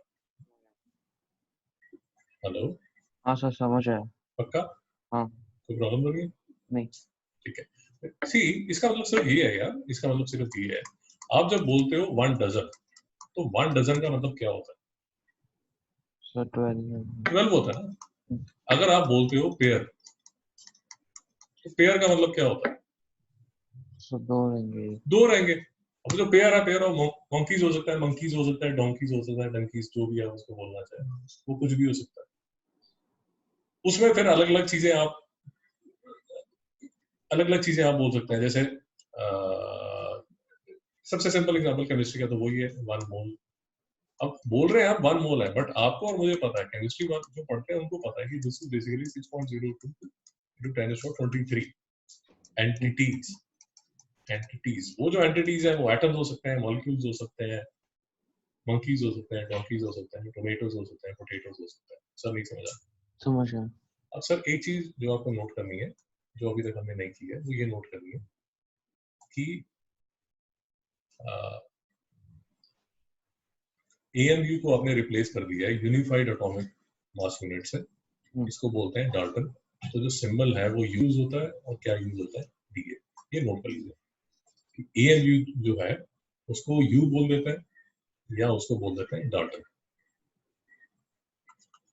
हेलो? हाँ सर, समझ आया। पक्का? हाँ। कोई प्रॉब्लम तो नहीं है? नहीं ठीक है। सी, इसका मतलब सिर्फ ये है यार, इसका मतलब सिर्फ ये है, आप जब बोलते हो 1 डजन, तो 1 डजन का मतलब क्या होता है? सर, 12 होता है ना। अगर आप बोलते हो पेयर, तो पेयर का मतलब क्या होता है? सर, 2 रहेंगे। 2 रहेंगे। अब जो पेयर है, पेयर ऑफ मंकीज हो सकता है, डोंकीज हो सकता है, डंकीज, जो भी आप उसको बोलना चाहे, वो कुछ भी हो सकता है। उसमें फिर अलग अलग चीजें आप बोल सकते हैं। जैसे सबसे सिंपल एग्जांपल केमिस्ट्री का तो वही है, 1 मोल। अब बोल रहे हैं आप 1 मोल है, बट आपको और मुझे पता है, केमिस्ट्री जो पढ़ते हैं उनको पता है कि this is basically 6.02 into 10⁻23 entities. वो जो एंटिटीज है, वो एटम्स हो सकते हैं, मॉलिक्यूल्स हो सकते हैं, मंकीज हो सकते हैं, डॉन्कीज हो सकते हैं, टोमेटोज हो सकते हैं, पोटैटोज हो सकते हैं। सब नहीं समझा? समझ आया। अब सर एक चीज जो आपको नोट करनी है, जो अभी तक हमने नहीं की है, वो ये नोट करनी है कि AMU को आपने रिप्लेस कर दिया है यूनिफाइड एटॉमिक मास यूनिट से। इसको बोलते हैं डाल्टन तो जो सिंबल है वो यूज होता है और क्या यूज होता है डीए, ये नोट कर लीजिए। ए एम यू जो है उसको यू बोल देते हैं या उसको बोल देते हैं डाल्टन।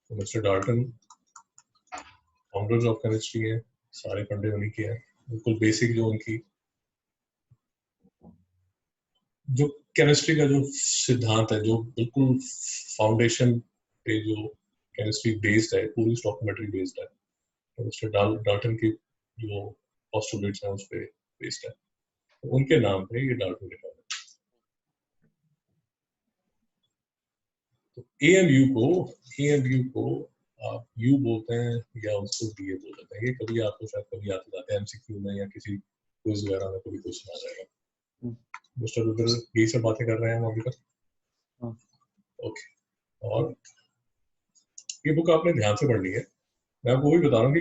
तो mister Dalton founders of chemistry है, सारे फंडे उन्हीं के हैं, बिल्कुल बेसिक जो उनकी जो केमिस्ट्री का जो सिद्धांत है, जो बिल्कुल फाउंडेशन पे जो केमिस्ट्री बेस्ड है, पूरी स्टॉकियोमेट्री बेस्ड है, तो मिस्टर डाल्टन की जो पोस्टुलेट्स हैं उस पे बेस्ड है, तो उनके नाम पे ये डाल्टन लिखा है। तो एएमयू को आप यू बोलते हैं या उसको डीए बोल देते हैं। ये कभी आपको शायद कभी आते जाते हैं एमसीक्यू में या किसी क्विज वगैरह में कभी क्वेश्चन आ जाएगा। मिस्टर रुद्र यही सब बातें कर रहे हैं हम अभी तक? ओके। और ये बुक आपने ध्यान से पढ़नी है। मैं आपको वही बता रहा हूँ कि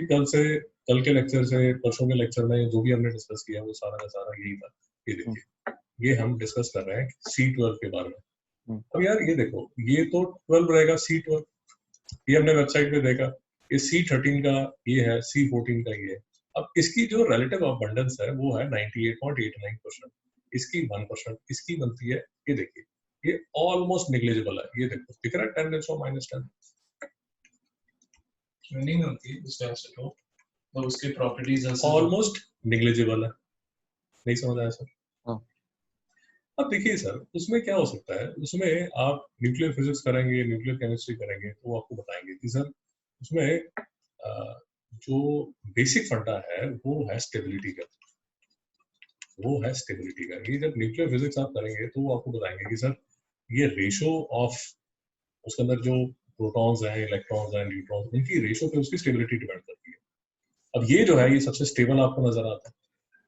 कल के लेक्चर से परसों के लेक्चर में जो भी हमने डिस्कस किया वो सारा का सारा यही था। ये देखिए, ये हम डिस्कस कर रहे हैं C12 के बारे में। अब यार ये देखो, ये तो 12 रहेगा, C12 ये हमने वेबसाइट पे देखा, ये C13 का ये है, C14 का ये है। अब इसकी जो रिलेटिव अबंडेंस है वो है 98.89%, इसकी 1%, इसकी बनती है, ये देखिए ये ऑलमोस्ट नेग्लिजिबल है। ये देखो दिख रहा है 10⁻⁻10 नहीं होती उस आइसोटोप, तो उसके प्रॉपर्टीज ऑलमोस्ट नेग्लिजिबल है। नहीं समझ आया सर? अब देखिए सर, उसमें क्या हो सकता है, उसमें आप न्यूक्लियर फिजिक्स करेंगे, न्यूक्लियर केमिस्ट्री करेंगे, तो वो आपको बताएंगे कि सर उसमें जो बेसिक फंडा है वो है स्टेबिलिटी का, वो है स्टेबिलिटी का। ये जब न्यूक्लियर फिजिक्स आप करेंगे तो वो आपको बताएंगे कि सर ये रेशो ऑफ उसके अंदर जो प्रोटॉन्स हैं, इलेक्ट्रॉन्स हैं, न्यूट्रॉन्स, उनकी रेशो पे उसकी स्टेबिलिटी डिपेंड करती है। अब ये जो है ये सबसे स्टेबल आपको नजर आता है,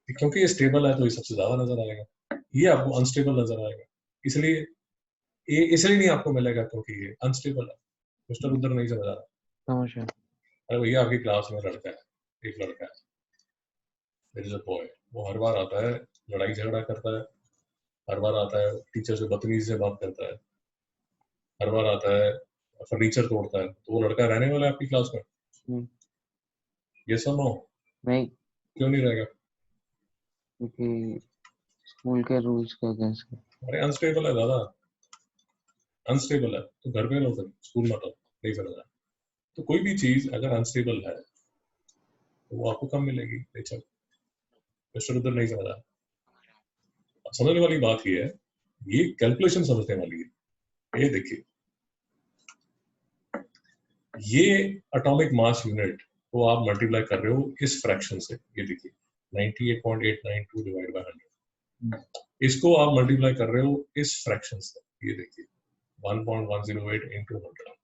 क्योंकि ये स्टेबल है तो ये सबसे ज्यादा नजर आएगा, ये आपको अनस्टेबल नजर आएगा, इसलिए ये इसलिए नहीं आपको मिलेगा क्योंकि ये अनस्टेबल है। मिस्टर उधर नहीं समझ आ रहा? अरे भैया आपकी क्लास में लड़का है, एक लड़का है, देयर इज अ बॉय, वो हर बार आता है लड़ाई झगड़ा करता है, हर बार आता है टीचर से बदतमीजी से बात करता है, हर बार आता है फर्नीचर तोड़ता है, तो वो लड़का रहने वाला है आपकी क्लास में? ये सब नो नहीं, क्यों नहीं रहेगा? क्योंकि स्कूल के रूल्स के अगेंस्ट है। अरे अनस्टेबल है दादा, अनस्टेबल है तो घर पे रहो, फिर स्कूल मत आओ। नहीं समझ रहा? तो कोई भी चीज अगर अनस्टेबल है तो वो आपको कम मिलेगी नेचर। मिस्टर उधर नहीं समझ रहा? समझने वाली बात ये है, ये कैलकुलेशन समझने वाली है। ये देखिए, ये एटॉमिक मास यूनिट को आप मल्टीप्लाई कर रहे हो इस फ्रैक्शन से, ये देखिए 98.892 डिवाइड बाय 100, इसको आप मल्टीप्लाई कर रहे हो इस फ्रैक्शन से, ये देखिए 1.108 into 100,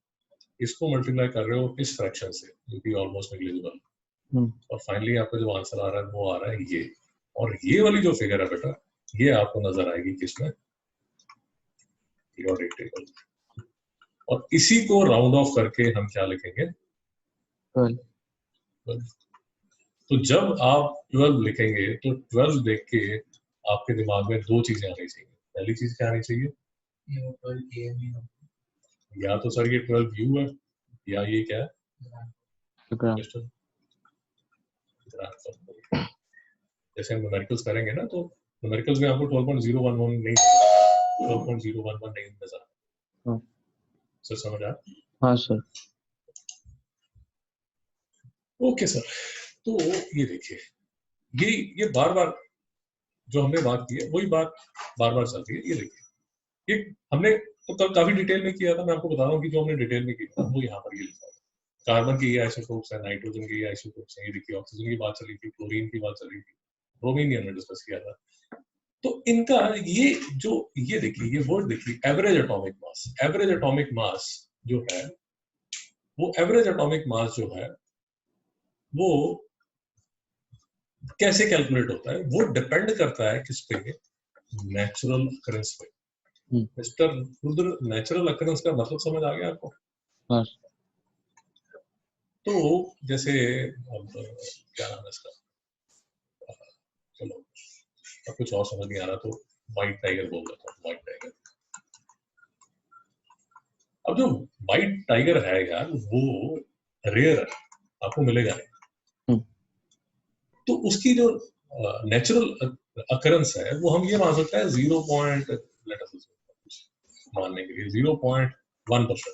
इसको मल्टीप्लाई कर रहे हो इस फ्रैक्शन से जो कि ऑलमोस्ट नेग्लिजिबल, और फाइनली आपका जो आंसर आ रहा है वो आ रहा है ये। और ये वाली जो फिगर है बेटा, ये आपको नजर आएगी किसमें? Periodic table. और इसी को राउंड ऑफ करके हम क्या लिखेंगे? 12। तो जब आप 12 लिखेंगे तो 12 देख के आपके दिमाग में दो चीजें आनी चाहिए। पहली चीज क्या आनी चाहिए? या तो सर ये 12 यू है, या ये क्या है? जैसे हम न्यूमेरिकल्स करेंगे ना, तो न्यूमेरिकल्स में आपको 12.011 नहीं, 12.011 नहीं नजर। सर समझ आया? हाँ सर। ओके सर, तो ये देखिए, ये बार बार जो हमने बात की है वही बात बार बार चलती है। ये देखिए, ये हमने तो कल काफी डिटेल में किया था, मैं आपको बता रहा हूँ कि जो हमने डिटेल में किया था वो यहाँ पर ये लिखा है। कार्बन की ये आइसोटोप्स है, नाइट्रोजन की ये आइसोटोप्स है, ये देखिए ऑक्सीजन की बात चली थी, क्लोरीन की बात चली थी, ब्रोमीन हमने डिस्कस किया था। तो इनका ये देखिए, ये वर्ड देखिए, average atomic mass. Average atomic mass जो है वो एवरेज एटॉमिक मास जो है वो कैसे कैलकुलेट होता है? वो डिपेंड करता है किस पे? नेचुरल अकरेंस पे। मिस्टर रुद्र, नेचुरल अकरेंस का मतलब समझ आ गया आपको? हाँ। तो जैसे अब क्या नाम है इसका, चलो अब कुछ और समझ नहीं आ रहा तो व्हाइट टाइगर बोल देता हूँ, व्हाइट टाइगर। अब जो व्हाइट टाइगर है यार वो रेयर है, आपको मिलेगा नहीं। तो उसकी जो नेचुरल अकरेंस है वो हम ये मान सकते हैं 0 पॉइंट मानने के लिए 0.1%।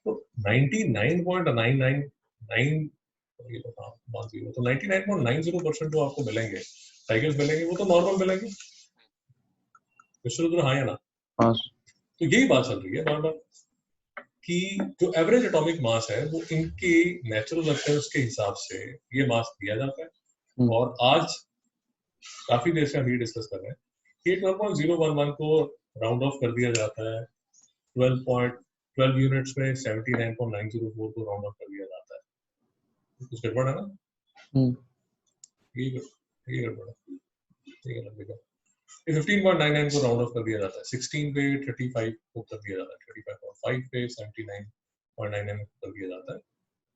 तो 99.999 तो 99.90% जो आपको मिलेंगे टाइगर्स मिलेंगे वो तो नॉर्मल मिलेंगे मिस्टर रुद्र, हाँ या ना? हाँ तो यही बात चल रही है बार बार कि जो एवरेज एटॉमिक मास है वो इनके नेचुरल अकरेंस के हिसाब से ये मास दिया जाता है। और आज काफी देर से हम ये डिस्कस कर रहे हैं कि 12.011 को राउंड ऑफ कर दिया जाता है, 12 यूनिट्स में 79.904 को राउंड ऑफ कर दिया जाता है। कुछ गड़बड़ है ना? ये गड़बड़ है, ये गलत लिखा। 15.99 को राउंड ऑफ कर दिया जाता है, 16 पे 35 को कर दिया जाता है, 35.5 पे 79.99 को कर दिया जाता है,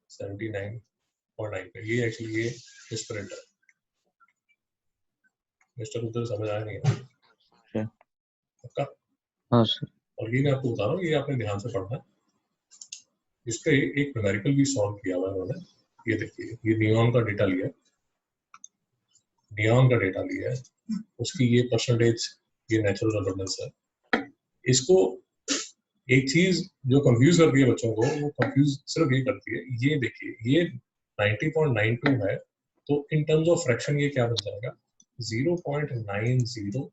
79.9 पे। ये एक्चुअली ये स्प्रिंट है। मिस्टर उधर समझ आया नहीं है पक्का? हाँ सर। और ये मैं आपको बता रहा हूँ, ये आपने ध्यान से पढ़ना है। इस पे एक न्यूमेरिकल भी सॉल्व किया हुआ है उन्होंने। ये देखिए, ये नियॉन का डेटा लिया है, नियॉन का डेटा लिया है, उसकी ये परसेंटेज, ये नेचुरल अबंडेंस है। इसको एक चीज जो कंफ्यूज करती है बच्चों को, वो कंफ्यूज सिर्फ ये करती है, ये देखिए ये 90.92 है, तो इन टर्म्स ऑफ फ्रैक्शन ये क्या बन जाएगा? 0.9092।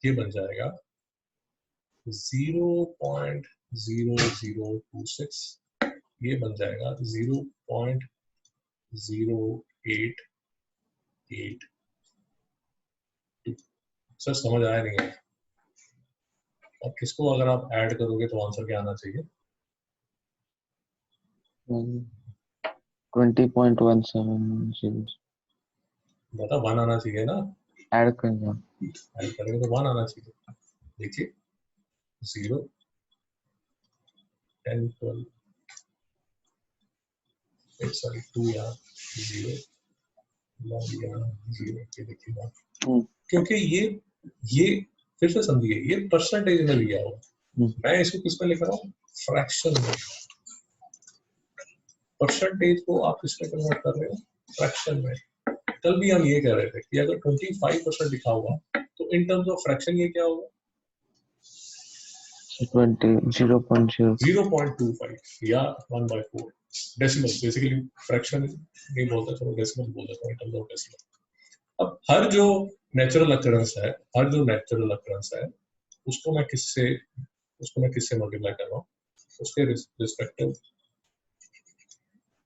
ये बन जाएगा 0.0026, ये बन जाएगा 0.0882। सर समझ आया नहीं है? और इसको अगर आप ऐड करोगे तो आंसर क्या आना चाहिए? 20.170। बता 1 आना चाहिए ना? ऐड करेंगे, ऐड करेंगे तो 1 आना चाहिए। देखिए 0 10 12 सॉरी 2 या 0 या 0 के देखिए बात, क्योंकि ये फिर से समझिए, ये परसेंटेज में लिया हो, मैं इसको किस में लिख रहा हूँ? फ्रैक्शन में। परसेंटेज को आप किस में कन्वर्ट कर रहे हो? फ्रैक्शन में। कल भी हम ये कह रहे थे कि अगर 25% लिखा हुआ तो इन टर्म्स ऑफ फ्रैक्शन ये क्या होगा? 0.25 या 1/4 डेसिमल। बेसिकली फ्रैक्शन नहीं बोलता, चलो डेसिमल बोल देता हूं, इन टर्म्स ऑफ डेसिमल। अब हर जो नेचुरल अकरेंस है, उसको मैं किससे मल्टीप्लाई कर रहा हूँ? उसके रिस्पेक्टिव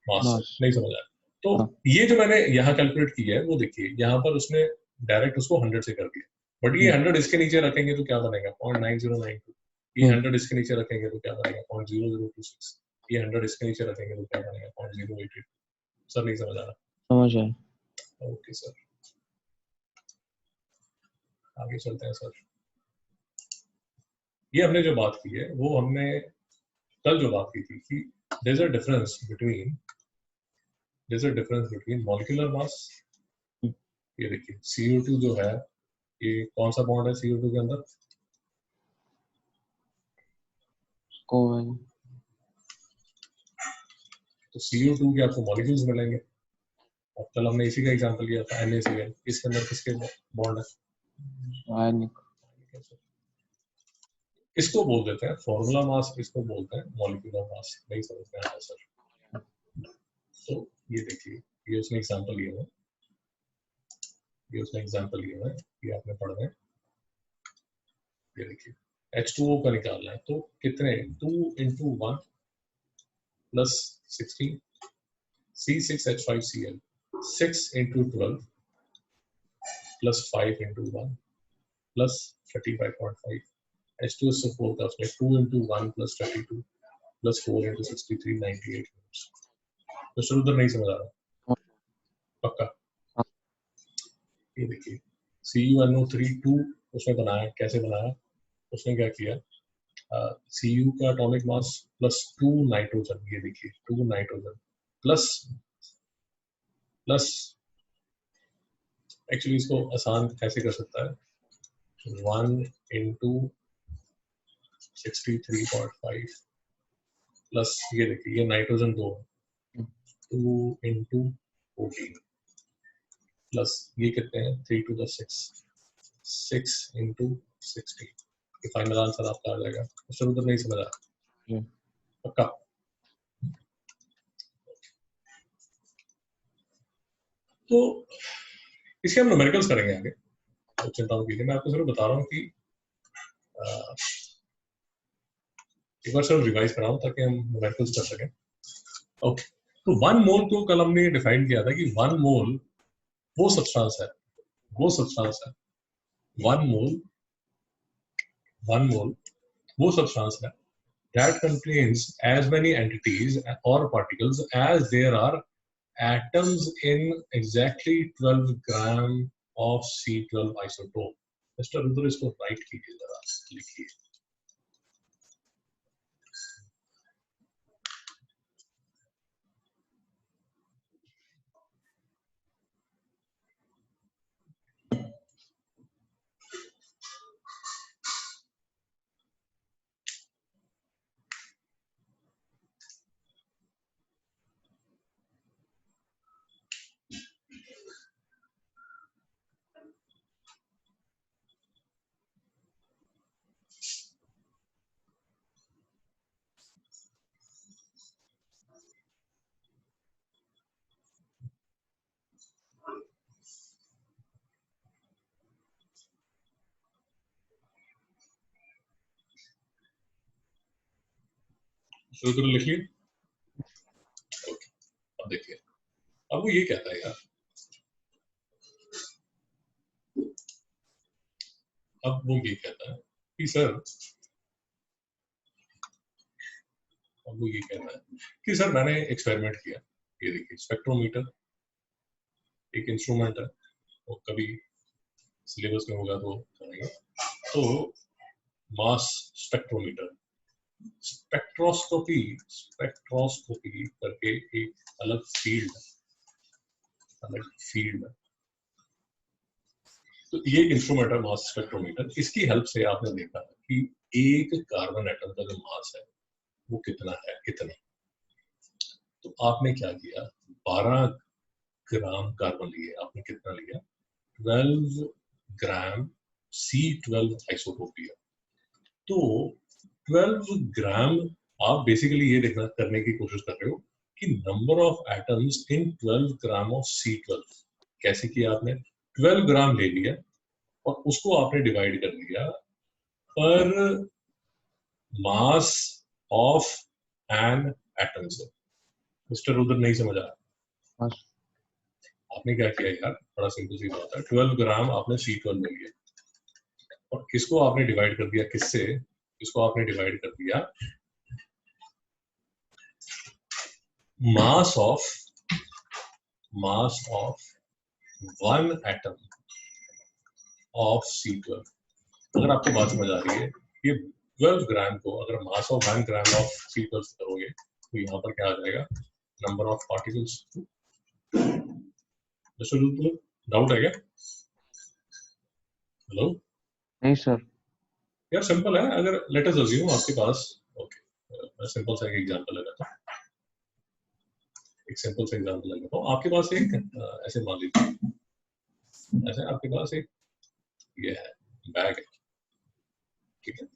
मास से। नहीं समझ आया? तो ये जो मैंने यहाँ कैलकुलेट किया है वो देखिए, यहाँ पर उसने डायरेक्ट उसको 100 से कर दिया, बट ये 100 इसके नीचे रखेंगे तो क्या बनेगा? 0.9092। ये 100 इसके नीचे रखेंगे तो क्या बनेगा? 0.0026। ये 100 इसके नीचे रखेंगे तो क्या बनेगा? 0.088। सर नहीं समझ आ रहा? समझ आया। ओके सर, आगे चलते हैं सर। ये हमने जो बात की है वो हमने कल जो बात की थी कि there's a difference between molecular mass। ये देखिए CO2 जो है, ये कौन सा बॉन्ड है CO2 के अंदर? कोवेलेंट। तो CO2 के आपको मॉलिक्यूल्स मिलेंगे, और कल हमने इसी का एग्जांपल लिया था NaCl। इसके अंदर किसके बॉन्ड है? आयनिक। इसको बोल देते हैं फॉर्मूला मास, इसको बोलते हैं मॉलिक्यूलर मास। नहीं समझ में आया सर? तो ये देखिए, ये उसने एग्जांपल लिया है, ये आपने पढ़ना है। ये देखिए H2O का निकालना है, तो कितने? 2 × 1 + 16 C6H5Cl, 6 × 12 + 5 × 1 + 35.5 H2SO4 का उसमें 2 × 1 + 32 + 4 × 63 98 मिनट्स। तो शुरू उधर नहीं समझ आ रहा पक्का? ये देखिए CuNO3 उसने बनाया, कैसे बनाया? उसने क्या किया? Cu का एटॉमिक मास +2 नाइट्रोजन, ये देखिए 2 नाइट्रोजन प्लस एक्चुअली इसको आसान कैसे कर सकता है? 1 × 63.5 प्लस ये देखिए, ये नाइट्रोजन 2 है, 2 into 14 प्लस ये कितने हैं 3 to the 6 into 60। ये फाइनल आंसर आपका आ जाएगा। मिस्टर उधर नहीं समझ आया पक्का? तो इसके हम न्यूमेरिकल्स करेंगे आगे, तो चिंता मत कीजिए। मैं आपको सिर्फ बता रहा हूँ कि एक बार सिर्फ रिवाइज कराऊं ताकि हम न्यूमेरिकल्स कर सकें। ओके, तो 1 मोल को कल हमने डिफाइन किया था कि 1 मोल वो सब्सटेंस है 1 मोल वो सब्सटेंस है that contains as many entities or particles as there are atoms in exactly 12 gram of C12 isotope। Mister Rudra इसको राइट कीजिए, जरा लिखिए। रुद्र लिखिए। अब देखिए, अब वो ये कहता है यार, अब वो ये कहता है कि सर, अब वो ये कहता है कि सर मैंने एक्सपेरिमेंट किया। ये देखिए, स्पेक्ट्रोमीटर एक इंस्ट्रूमेंट है, वो कभी सिलेबस में होगा तो करेंगे। तो मास स्पेक्ट्रोमीटर, स्पेक्ट्रोस्कोपी करके एक अलग फील्ड है। तो ये एक इंस्ट्रूमेंट है मास स्पेक्ट्रोमीटर। इसकी हेल्प से आपने देखा कि एक कार्बन एटम का जो मास है वो कितना है, इतना। तो आपने क्या किया, 12 ग्राम कार्बन लिए। आपने कितना लिया, 12 ग्राम C12 आइसोटोप लिया। तो 12 ग्राम आप बेसिकली ये देखना करने की कोशिश कर रहे हो कि number of atoms in 12 gram of C12 कैसे किया आपने। 12 ग्राम ले लिया और उसको आपने डिवाइड कर दिया पर मास ऑफ एन एटम से। मिस्टर रुद्र नहीं समझ आया? आपने क्या किया यार, बड़ा सिंपल सी बात है। 12 ग्राम आपने C12 ले लिया और किसको आपने डिवाइड कर दिया, किससे? इसको आपने डिवाइड कर दिया mass of 1 atom of C12। अगर आपको बात समझ आ रही है, ये 12 ग्राम को अगर mass of 1 gram of C12 करोगे तो यहाँ पर क्या आ जाएगा, नंबर ऑफ पार्टिकल्स। डाउट है क्या? हेलो? नहीं सर। यार सिंपल है। अगर लेट अस अज्यूम आपके पास, ओके, मैं सिंपल सा एक एग्जांपल लगाता हूँ। आपके पास एक ऐसे मान लीजिए, ऐसे आपके पास एक ये है बैग है, ठीक है।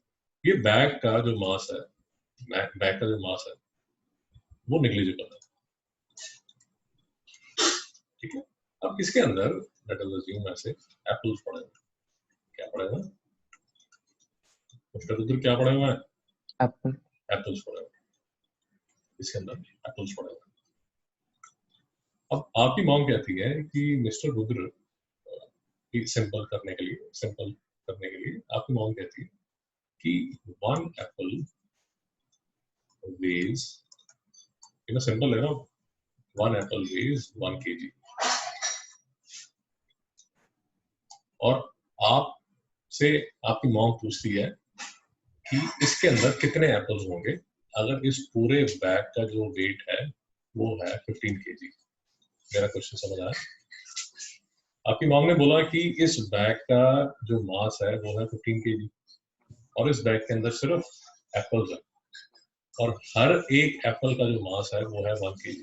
ये बैग का जो मास है, बैग का जो मास है वो नेग्लिजिबल है, ठीक है। अब इसके अंदर लेट अस अज्यूम ऐसे एप्पल्स पड़े हैं। क्या पड़े हैं मिस्टर रुद्र, क्या पड़े हुए हैं? एप्पल्स पड़े हुए। इसके अंदर एप्पल्स पड़े हुए। अब आपकी मॉम कहती है कि मिस्टर रुद्र, सिंपल करने के लिए आपकी मॉम कहती है कि 1 एप्पल वेज, सिंपल है ना, 1 एप्पल वेज 1 kg। और आपसे आपकी मॉम पूछती है कि इसके अंदर कितने एप्पल्स होंगे अगर इस पूरे बैग का जो वेट है वो है 15 kg। मेरा क्वेश्चन समझ आया? आपकी मॉम ने बोला कि इस बैग का जो मास है वो है 15 kg और इस बैग के अंदर सिर्फ एप्पल्स है और हर एक एप्पल का जो मास है वो है 1 kg।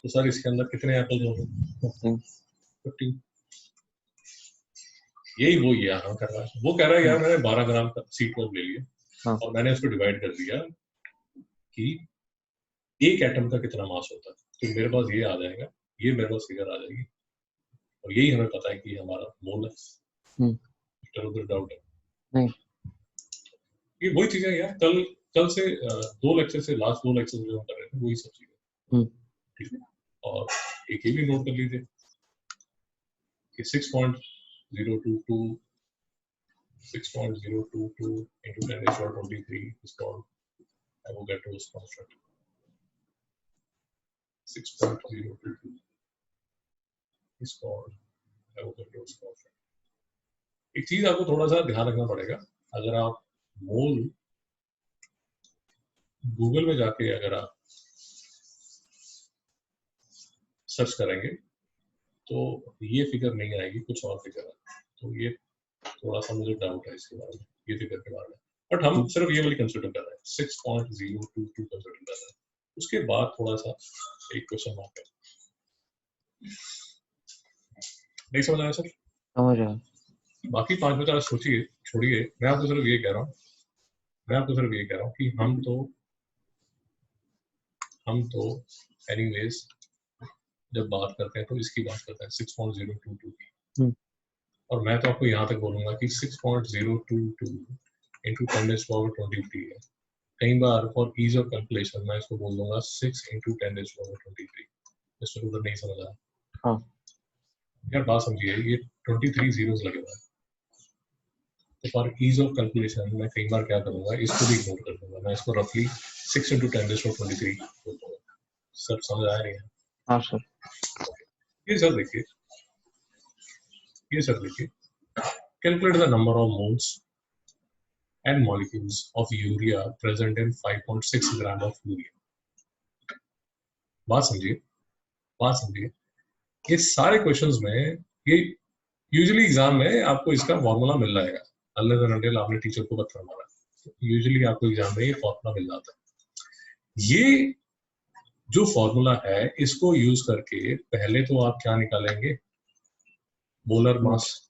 तो सर इसके अंदर कितने एप्पल होंगे? 15। यही वो यहाँ कर रहा है, वो कह रहा है यार मैंने 12 ग्राम का सीड बॉल ले लिया हाँ। और मैंने उसको डिवाइड कर दिया कि एक एटम का कितना मास होता है, तो मेरे पास ये आ जाएगा, ये मेरे पास फिगर आ जाएगी और यही हमें पता है कि हमारा मोल है। इधर उधर डाउट है नहीं। ये वही चीजें यार, कल से 2 लेक्चर से, लास्ट 2 लेक्चर जो हम कर रहे थे वही सब चीजें, ठीक है। और एक ये भी नोट कर लीजिए कि 6.022 into 10 raised to 23 is called Avogadro's constant. 6.022 is called Avogadro's constant. एक चीज आपको थोड़ा सा ध्यान रखना पड़ेगा, अगर आप मोल गूगल में जाके अगर आप सर्च करेंगे तो ये फिगर नहीं आएगी, कुछ और फिगर है, तो ये थोड़ा सा मुझे डाउट है इसके बारे में, ये फिगर के बारे में, बट हम सिर्फ ये वाली कंसिडर कर रहे हैं, 6.022 कंसिडर कर रहे हैं। उसके बाद थोड़ा सा एक क्वेश्चन मार्क है, नहीं समझ आया सर? समझ आया। बाकी 5 बचा सोचिए, छोड़िए, मैं आपको सिर्फ ये कह रहा हूँ कि हम तो एनीवेज जब बात करते हैं तो इसकी बात करते हैं 6.022 की, और मैं तो आपको यहाँ तक बोलूंगा कि 6.022 into 10 raised to power 23 है। कई बार फॉर ईज ऑफ कैलकुलेशन मैं इसको बोल दूंगा 6 into 10 raised to power 23। इसको उधर नहीं समझ आया? हाँ। यार बात समझिए, ये 23 जीरोस लगे हुए हैं, तो फॉर ईज ऑफ कैलकुलेशन मैं कई बार क्या करूंगा, इसको भी इग्नोर कर दूंगा, मैं इसको रफली 6 into 10 raised to 23 बोल दूंगा। सर समझ आया नहीं है? हाँ सर। ये सर देखिए, calculate the number of moles and molecules of urea present in 5.6 gram of urea। बात समझिए, ये सारे क्वेश्चंस में ये यूजुअली एग्जाम में आपको इसका फॉर्मूला मिल जाएगा, अल्लाह आपने टीचर को बता मारा, यूजुअली आपको एग्जाम में ये फॉर्मूला मिल जाता है। ये जो फॉर्मूला है इसको यूज करके पहले तो आप क्या निकालेंगे, मोलर मास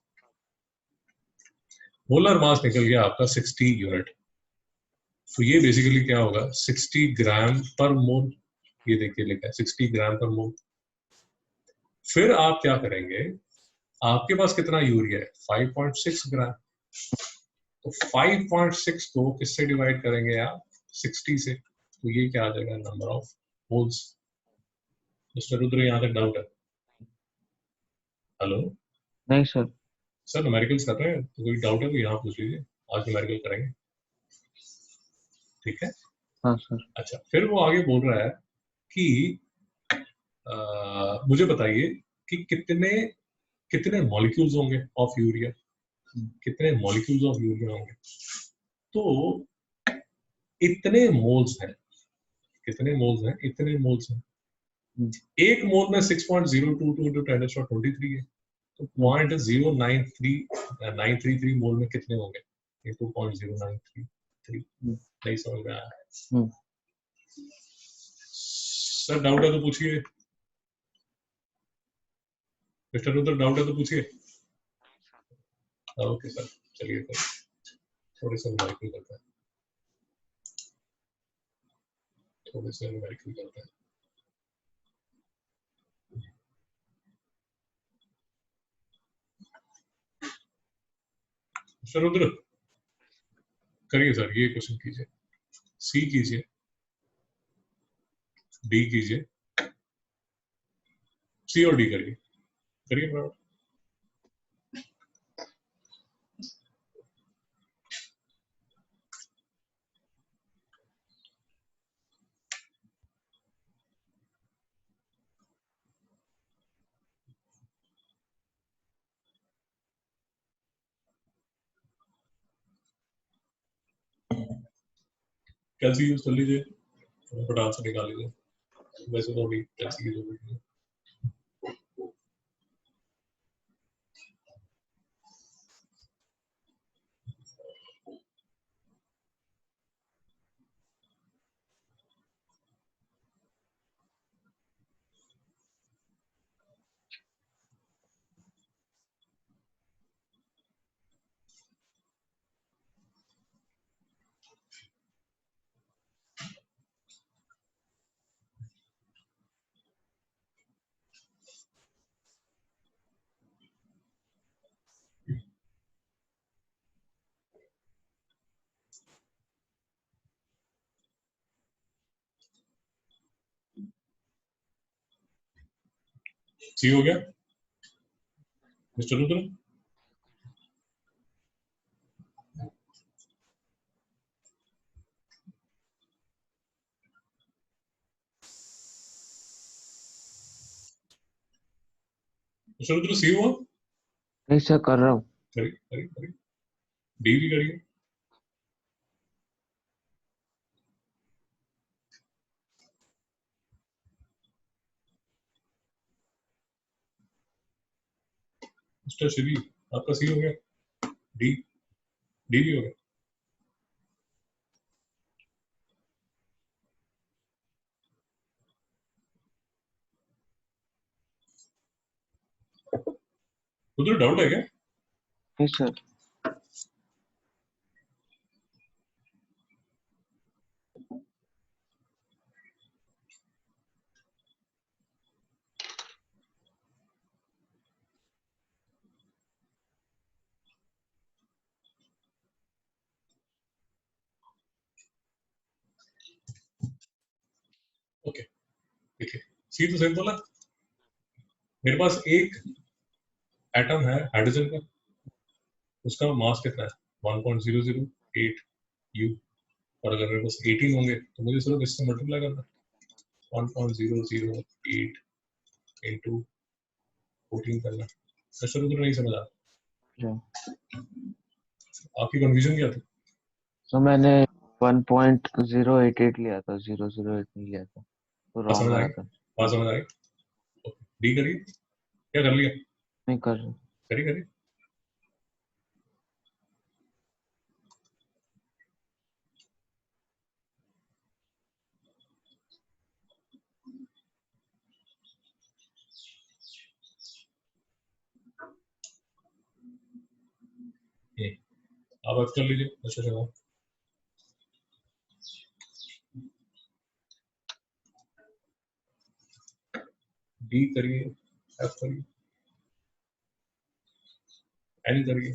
निकल गया आपका 60 यूनिट, तो ये बेसिकली क्या होगा, 60 ग्राम पर मोल, ये देखिए लिखा है 60 ग्राम पर मोल। फिर आप क्या करेंगे, आपके पास कितना यूरिया है, 5.6 ग्राम, तो 5.6 को किससे डिवाइड करेंगे आप, 60 से, तो ये क्या आ जाएगा, number of moles. Mister Rudra यहाँ तक डाउट है? हेलो नहीं सर। सर, न्यूमेरिकल्स कर रहे हैं तो कोई डाउट है तो यहाँ पूछ लीजिए, आज न्यूमेरिकल करेंगे, ठीक है? हाँ सर। अच्छा, फिर वो आगे बोल रहा है कि मुझे बताइए कि कितने मॉलिक्यूल्स होंगे ऑफ यूरिया, कितने मॉलिक्यूल्स ऑफ यूरिया होंगे, तो इतने मोल्स हैं, इतने मोल्स हैं। एक मोल में 6.022 into 10 raised to 23 है, तो 0.0933 मोल में कितने होंगे, ये 2.0933। नहीं समझ में आया? सर डाउट है तो पूछिए, मिस्टर रुद्र डाउट है तो पूछिए। ओके सर, चलिए सर थोड़े से न्यूमेरिकल करते हैं, मिस्टर रुद्र करिए सर, ये क्वेश्चन कीजिए, सी कीजिए, डी कीजिए, सी और डी करिए बराबर। कैलसी यूज कर लीजिए, फटाफट आंसर निकाल लीजिए, वैसे तो अभी कैलसी की जरूरत नहीं है। सी हो गया मिस्टर रुद्र? मिस्टर रुद्र सी हुआ? नहीं सर कर रहा हूँ। करिए करिए करिए, डी भी करिए। मिस्टर श्री आपका सी हो गया, डी डी भी हो गया। रुद्र डाउट है क्या? नहीं सर। ओके ठीक है, सी तो सिंपल है। मेरे पास एक एटम है हाइड्रोजन का, उसका मास कितना है 1.008 यू, और अगर मेरे पास 18 होंगे तो मुझे सिर्फ इससे मल्टीप्लाई करना है 1.008 इंटू 14 करना। मिस्टर रुद्र नहीं समझ आ जो आपकी कंफ्यूजन क्या थी? तो मैंने 1.088 लिया था, 008 नहीं लिया था, तो बात समझ रॉन्ग आ आया गई? था। बात समझ आ गई? डी करिए, क्या कर लिया? नहीं कर रहा। करिए करिए। आप बात कर लीजिए। अच्छा चलो, डी करिए, एफ करिए, एन करिए।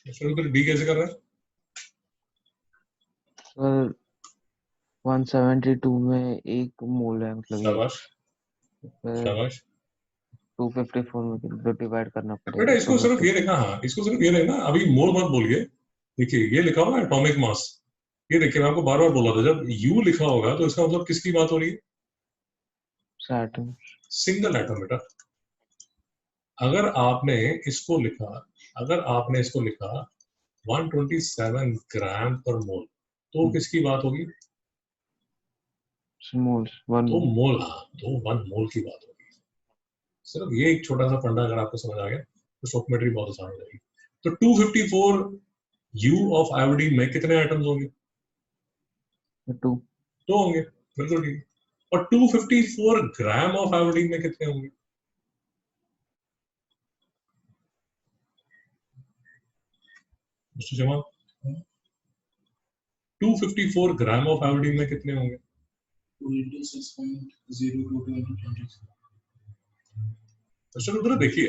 मिस्टर रुद्र डी कैसे कर रहे हैं? सर 172 में एक मोल है, मतलब एक, शाबाश फिर शाबाश 254 में डिवाइड करना बेटा, पड़ेगा, इसको सिर्फ 250। ये लिखा, हाँ इसको सिर्फ ये लिखना, अभी मोल मत बोलिए। देखिए ये लिखा हुआ है एटॉमिक मास, ये देखिए मैं आपको बार बार बोला था, जब यू लिखा होगा तो इसका मतलब किसकी बात हो रही है? सैटर्न। सिंगल एटम बेटा। अगर आपने इसको लिखा, अगर आपने इसको लिखा 127 ग्राम पर मोल, तो किसकी बात होगी? मोल्स, वन तो मोल। मोल, हाँ तो 1 मोल की बात होगी। सिर्फ ये एक छोटा सा फंडा अगर आपको समझ आ गया तो स्टोइकोमेट्री बहुत आसान हो जाएगी। तो 254 यू ऑफ आयोडीन में कितने एटम्स होंगे? 2। दो होंगे, बिल्कुल ठीक। और 254 ग्राम ऑफ आयोडीन में कितने होंगे? Mister Jamal, 254 gram of iodine में कितने होंगे? 2 into 6.022 into 20. मिस्टर रुद्र देखिए,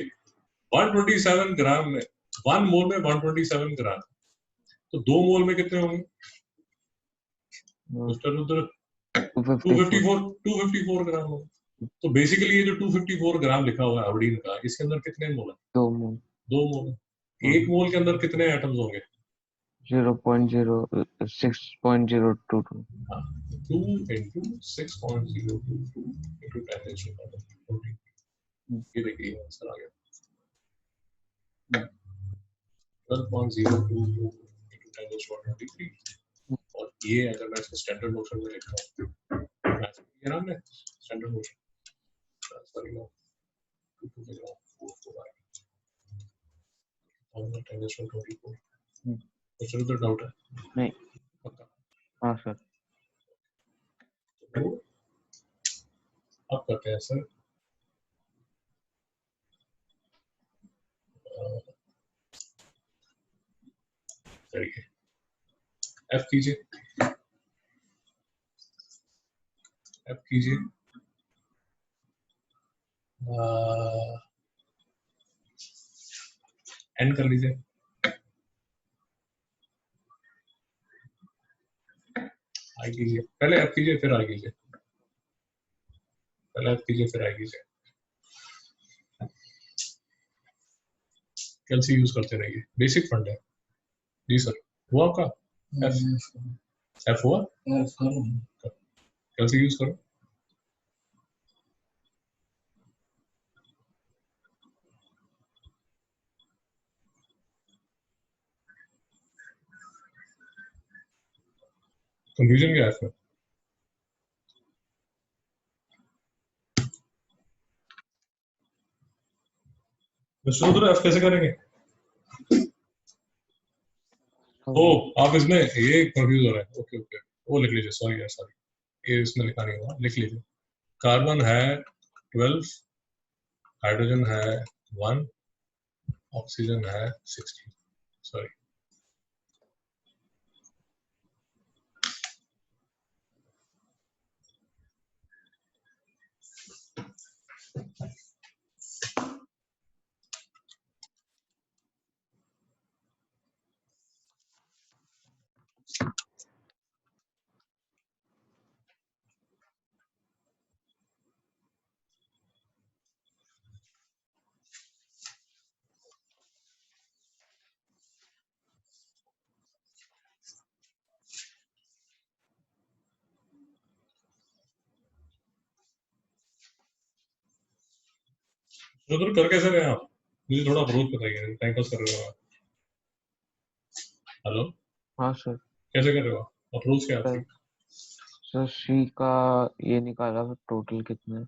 127 ग्राम में, 1 मोल में 127 ग्राम, तो 2 मोल में कितने होंगे? मिस्टर रुद्र 254। 254 ग्राम होंगे। तो बेसिकली ये जो 254 ग्राम लिखा हुआ है आयोडीन का, इसके अंदर कितने मोल है? 2 मोल। 2 मोल है। एक मोल के अंदर कितने एटम्स होंगे? 0.06.022। 2 into 6.022 into 10 raised to power 14। ये देखिए आंसर आ गया 12.022 into 10 raised to power 23। और ये अगर मैं इसको स्टैंडर्ड मोशन में लिखता हूँ, ये नाम है standard motion, sorry no 2 to the 4 4 और 10 raised to 24। तो चलो तो डाउट है नहीं। पक्का? हाँ सर। तो अब करते हैं सर तरीके एफ कीजिए एंड कर लीजिए आई कीजिए पहले एफ कीजिए फिर आई कीजिए पहले एफ कीजिए फिर आई कीजिए कैलसी यूज करते रहिए बेसिक फंड है जी सर हुआ आपका एफ हुआ कैलसी यूज करो कंफ्यूजन क्या है इसमें मिस्टर एफ कैसे करेंगे ओ आप इसमें ये कंफ्यूज हो रहा है ओके ओके वो लिख लीजिए सॉरी यार सॉरी ये इसमें लिखा नहीं हुआ लिख लीजिए कार्बन है 12 हाइड्रोजन है 1 ऑक्सीजन है 16 सॉरी तो कर कैसे रहे हैं आप मुझे थोड़ा अप्रोच बताइए टाइम पास कर रहे हो आप हेलो हाँ सर कैसे कर रहे हो आप अप्रोच क्या आपकी सर सी का ये निकाला टोटल कितने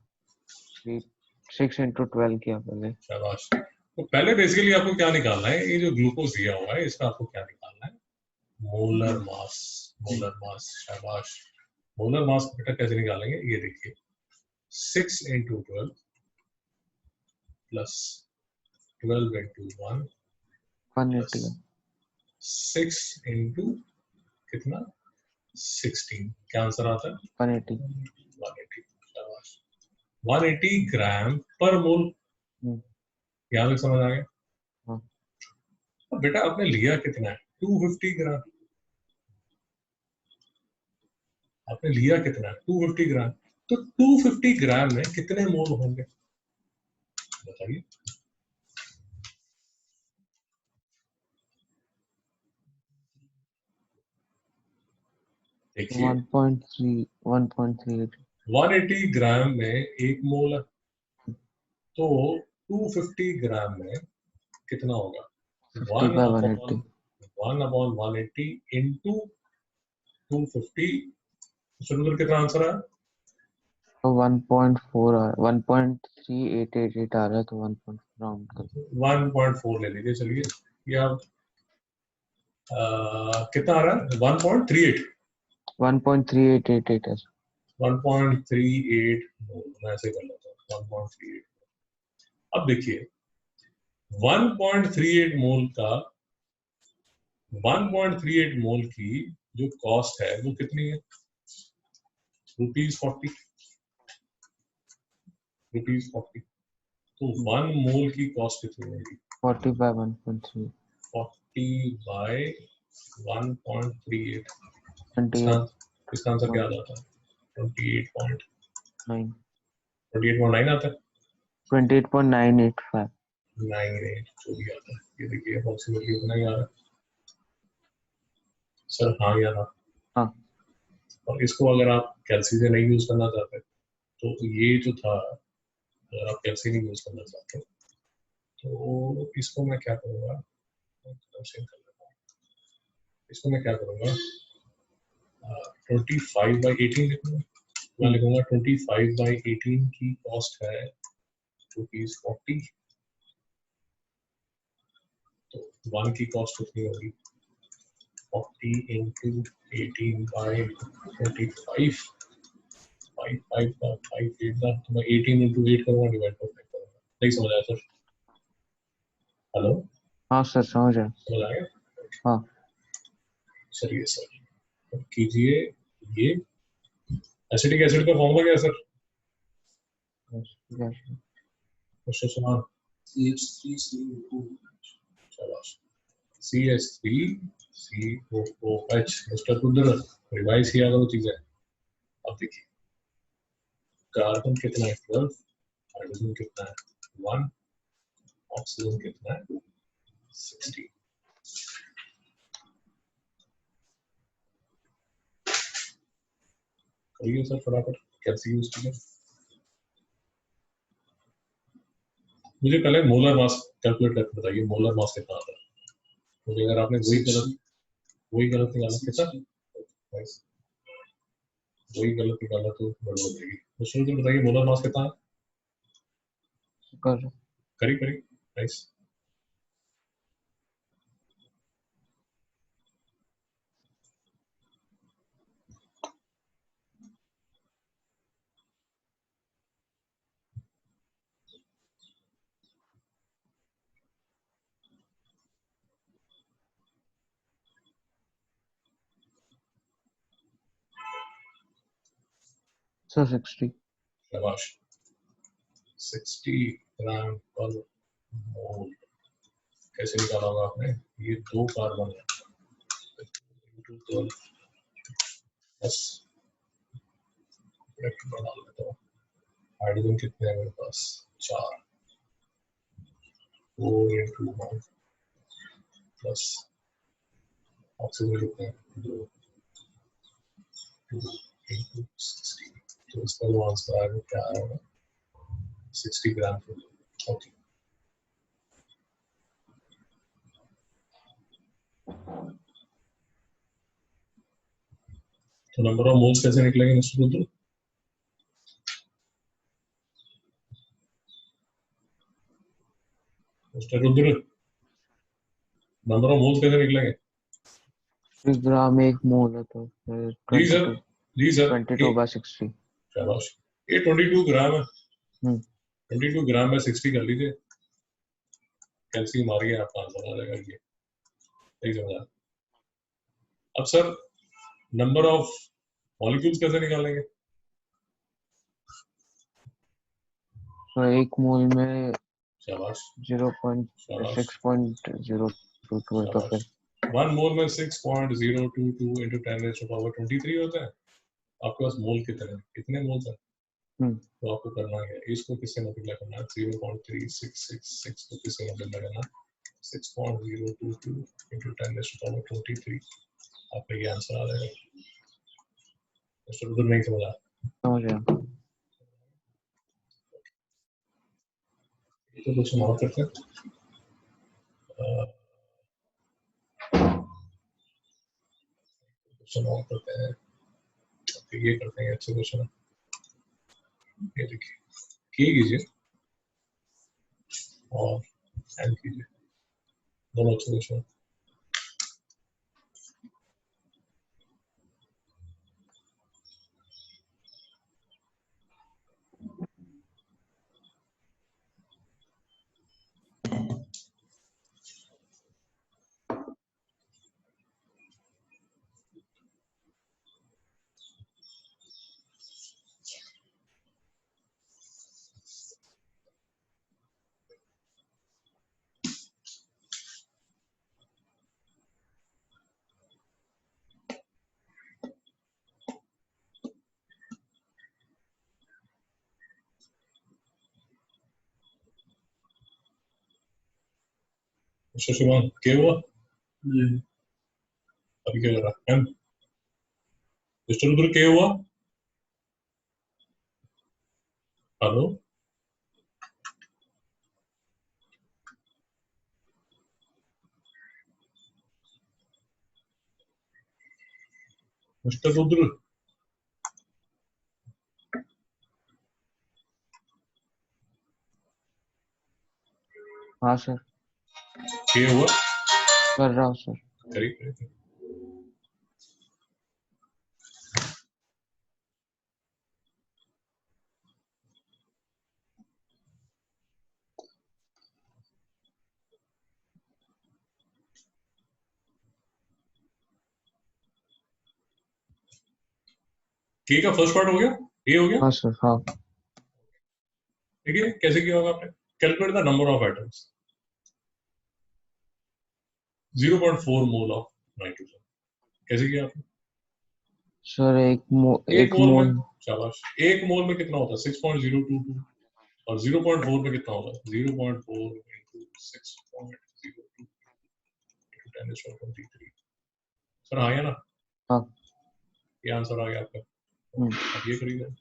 6 × 12 किया पहले शाबाश तो पहले बेसिकली आपको क्या निकालना है ये जो ग्लूकोज दिया हुआ है इसका आपको क्या निकालना है मोलर मास शाबाश मोलर मास बेटा कैसे निकालेंगे ये देखिए 6 × 12 प्लस 12 × 1 प्लस 180 6 × कितना 16 क्या आंसर आता है 180 180 शाबाश 180 ग्राम पर मोल यहाँ तक समझ आ गया हाँ अब बेटा आपने लिया कितना है 250 ग्राम आपने लिया कितना है 250 ग्राम तो 250 ग्राम में कितने मोल होंगे बताइए देखिए 1.38 180 ग्राम में एक मोल है तो 250 ग्राम में कितना होगा 50 by 180 1/180 इंटू 250 सुंदर कितना आंसर है तो 1.4 1.3888 आ रहा है तो 1.4 राउंड कर 1.4 ले लीजिए चलिए ये आप कितना आ रहा है 1.38 1.3888 है 1.38 मैं ऐसे कर लेता हूँ 1.38 अब देखिए 1.38 मोल का 1.38 मोल की जो कॉस्ट है वो कितनी है ₹40 ₹40 तो 1 मोल की कॉस्ट कितनी होगी 40 by 1.3 40 बाय 1.38 28 इसका आंसर क्या आ जाता है 9 28.9 आता है 28.985 98 जो भी आता है ये देखिए अप्रोक्सीमेटली उतना ही आ रहा है सर हाँ या ना हाँ और इसको अगर आप कैल्सी से नहीं यूज करना चाहते तो ये जो था अगर आप कैल्सी नहीं यूज करना चाहते तो इसको मैं क्या करूँगा इसको मैं क्या करूँगा 25/18 लिखूंगा मैं लिखूंगा 25/18 की कॉस्ट है ₹40 तो 1 की कॉस्ट कितनी होगी 40 × 18/25 5 का 5 8 का तो मैं 18 into 8 करूंगा डिवाइड बाय 5 करूंगा। नहीं समझ आया सर? हेलो, हाँ सर समझ आया। समझ आ गया? हाँ चलिए सर, अब कीजिए ये एसिटिक एसिड का फॉर्मूला क्या है सर? क्वेश्चन सुना। CH3CO2 शाबाश। CH3COOH। मिस्टर कुंदर रिवाइज किया करो चीजें। अब देखिए कार्बन कितना है 12, हाइड्रोजन कितना है 1, ऑक्सीजन कितना है 60। करिए सर फटाफट कैसे यूज कीजिए। मुझे पहले मोलर मास कैलकुलेट करके बताइए, मोलर मास कितना आता है मुझे। अगर आपने वही गलत निकाला कितना, वही गलत निकाला तो गड़बड़ हो जाएगी। मुझे तो बताइए मोलर मास कितना है। कर करी करी नाइस। सर 60। शाबाश। 60 ग्राम पर मोल कैसे निकाला होगा आपने? ये 2 कार्बन है, 12 बस ब्रैकेट बना लेता हूँ। हाइड्रोजन कितने हैं मेरे पास 4, 4 into 1 प्लस ऑक्सीजन कितने हैं 2 into 60। तो इसका जो आंसर आएगा क्या आएगा 60 ग्राम। ओके, तो नंबर ऑफ मोल्स कैसे निकलेंगे mister Rudra? Mister Rudra number of moles कैसे निकलेंगे? 3 ग्राम 1 मोल है तो फिर जी सर, 22 जी सर। 22/60। शाबाश। ये 22 ग्राम है, 22 ग्राम में 60 कर लीजिए, कैल्शियम आ रही है आपका आंसर आ जाएगा ये। सही समझा। अब सर नंबर ऑफ मॉलिक्यूल्स कैसे निकालेंगे? तो 1 मोल में शाबाश 0.6.022 है तो शाबाश। फिर 1 मोल में 6.022 into 10 raised to power 23 होता है। आपके पास मोल कितने मोल्स हैं? तो आपको करना है इसको किससे मल्टीप्लाई करना है, 0.3666 को किससे मल्टीप्लाई करना है 6.022 into 10 raised to power 23। आपका ये आंसर आ जाएगा। मिस्टर रुद्र नहीं समझा? समझ गया। तो कुछ और करते हैं। क्वेश्चन और करते हैं, ये करते हैं अच्छे क्वेश्चन। ये देखिए के कीजिए और एल कीजिए, दोनों अच्छे क्वेश्चन। मिस्टर शिवान के हुआ अभी क्या कर रहा है? मिस्टर रुद्र के हुआ? हेलो मिस्टर रुद्र, हाँ सर के हुआ? कर रहा हूँ सर। करिए। के का फर्स्ट पार्ट हो गया, ए हो गया। हाँ सर हाँ ठीक है, कैसे किया होगा आपने? Calculate the number of atoms, 0.4 mole of nitrogen. कैसे किया आपने? सर एक एक मोल में, मोल शाबाश, एक मोल में कितना होता है? 6.022 और 0.4 में कितना होगा? 0.4 into 6.02 into 10⁻23। सर आ गया ना? हाँ ये आंसर आ गया आपका। अब ये करिए।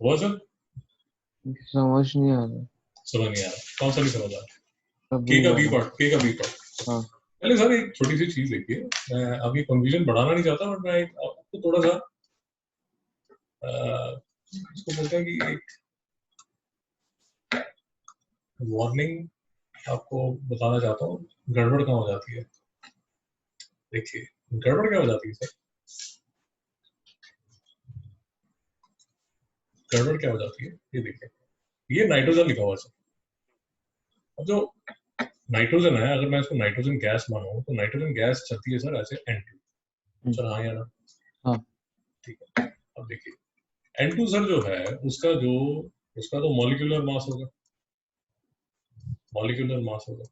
हुआ सर? समझ नहीं आ रहा समझ नहीं आ रहा? कौन सा नहीं समझ आ रहा? अभी के का बी वाला पार्ट, के का बी पार्ट। हाँ पहले सर एक छोटी सी चीज देखिए, मैं अभी कंफ्यूजन बढ़ाना नहीं चाहता, बट मैं आपको थोड़ा सा इसको बोलते हैं कि एक वार्निंग आपको बताना चाहता हूँ। गड़बड़ कहाँ हो जाती है? देखिए गड़बड़ क्या हो जाती है सर, गड़बड़ क्या हो जाती है, ये देखिए, ये नाइट्रोजन लिखा हुआ है सर। अब जो नाइट्रोजन है, अगर मैं इसको नाइट्रोजन गैस मानूं तो नाइट्रोजन गैस चलती है सर ऐसे N2। सर हाँ या ना? हाँ ठीक है। अब देखिए N2 सर जो है उसका तो मॉलिक्यूलर मास होगा, मॉलिक्यूलर मास होगा।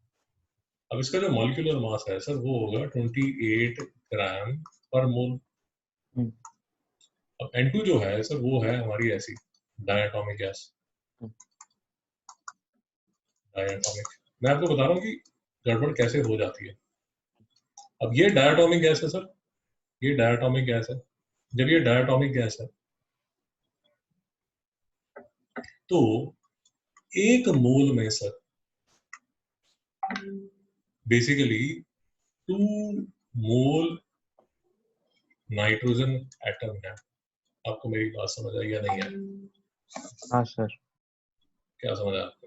अब इसका जो मॉलिक्यूलर मास है सर वो होगा 28 ग्राम पर मोल। हम्म, अब N2 जो है सर वो है हमारी ऐसी डायटोमिक गैस, हम्म, डायटोमिक। मैं आपको बता रहा हूँ कि गड़बड़ कैसे हो जाती है। अब ये डायटोमिक गैस है सर, ये डायटोमिक गैस है। जब ये डायटोमिक गैस है तो एक मोल में sir basically 2 mole nitrogen atom है। आपको मेरी बात समझ आई या नहीं है? हाँ सर क्या समझ आया आपको?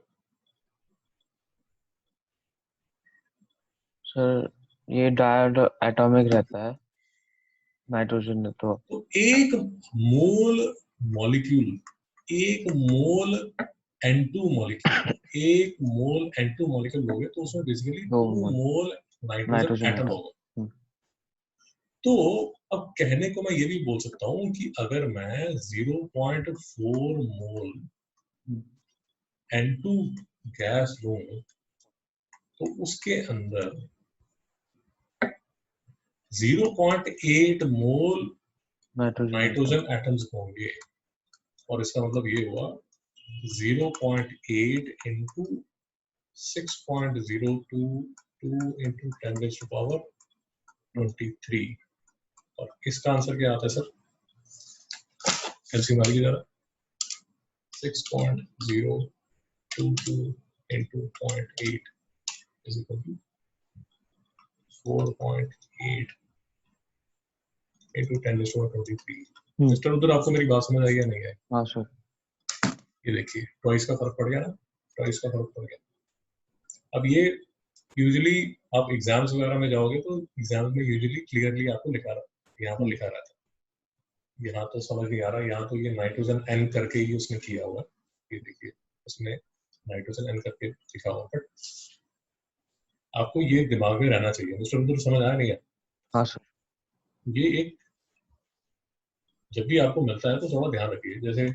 सर ये डायड एटॉमिक रहता है नाइट्रोजन में तो तो एक मोल मॉलिक्यूल, एक मोल N2 मॉलिक्यूल, एक मोल N2 मॉलिक्यूल लोगे तो उसमें basically 2 2 mole mole nitrogen nitrogen atom atom होगा। तो अब कहने को मैं ये भी बोल सकता हूँ कि अगर मैं 0.4 मोल N2 गैस लूं तो उसके अंदर 0.8 mole nitrogen atom nitrogen atoms होंगे। और इसका मतलब ये हुआ 0.8 into 6.022 into 10 raised to power 23 और इसका आंसर क्या आता है सर? एलसीएम वाली की तरह 6.022 into 0.8 is equal to 4.8 into 10⁻23। Mister उधर आपको मेरी बात समझ आई या नहीं है? हाँ सर। ये देखिए ट्वाइस का फर्क पड़ गया ना, ट्वाइस का फर्क पड़ गया। अब ये यूजुअली आप एग्जाम्स वगैरह में जाओगे तो एग्जाम में यूजुअली क्लियरली आपको लिखा रहा, यहाँ पर लिखा रहता है। यहाँ तो समझ नहीं आ रहा, यहाँ तो ये नाइट्रोजन एन करके ही उसने किया हुआ, ये देखिए उसने नाइट्रोजन एन करके लिखा हुआ, बट आपको ये दिमाग में रहना चाहिए। मिस्टर उधर समझ आया नहीं है? हाँ सर। ये एक जब भी आपको मिलता है तो थोड़ा ध्यान रखिए, जैसे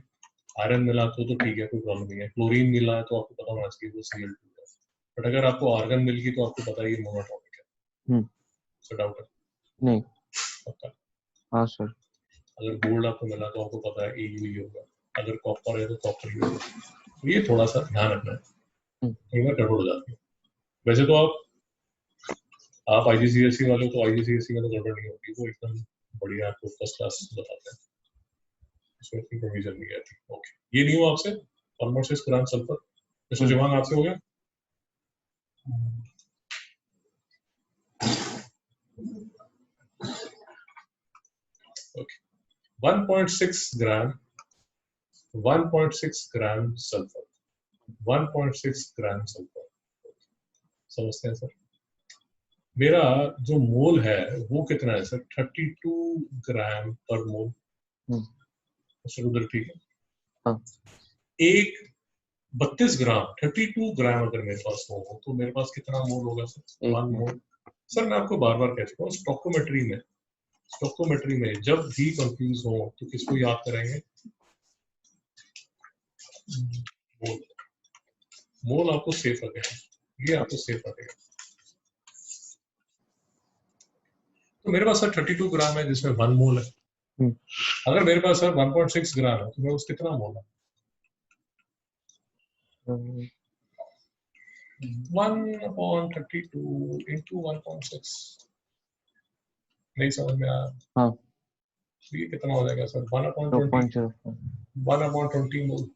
आयरन मिला तो ठीक है, कोई प्रॉब्लम नहीं है। क्लोरीन मिला है तो आपको पता होना चाहिए वो Cl2 है, बट अगर आपको आर्गन मिल गई तो आपको पता है ये मोनोटॉनिक है। सो डाउट है? नहीं। पक्का? हाँ सर। अगर गोल्ड आपको मिला तो आपको पता है AU ही होगा, अगर कॉपर है तो कॉपर ही होगा। तो ये थोड़ा सा ध्यान रखना है, कई बार गड़बड़ हो जाती है। वैसे तो आप IGCSE वाले हो तो IGCSE में तो गड़बड़ नहीं होती, वो एकदम बढ़िया आपको फर्स्ट क्लास बताते हैं, इसमें कोई प्रोविजन नहीं है। ओके, ये नहीं हुआ आपसे 1.6 ग्राम सल्फर? मिस्टर जवान आपसे हो गया? ओके, 1.6 ग्राम 1.6 ग्राम सल्फर 1.6 ग्राम सल्फर समझते हैं सर? मेरा जो मोल है वो कितना है सर? 32 ग्राम पर मोल। उधर ठीक है? हाँ। एक 32 ग्राम 32 ग्राम अगर मेरे पास हो तो मेरे पास कितना मोल होगा सर? 1 मोल। सर मैं आपको बार बार कह चुका हूँ, स्टोकोमेट्री में जब भी कंफ्यूज हो तो किसको याद करेंगे? मोल। मोल आपको सेफ रखेगा, ये आपको सेफ रखेगा। तो मेरे पास सर 32 ग्राम है जिसमें 1 मोल है। अगर मेरे पास सर 1.6 ग्राम है तो मेरे पास कितना मोल है? 1/32 into 1.6। नहीं समझ में आया? हाँ। ये कितना हो जाएगा सर? 1/20 मोल।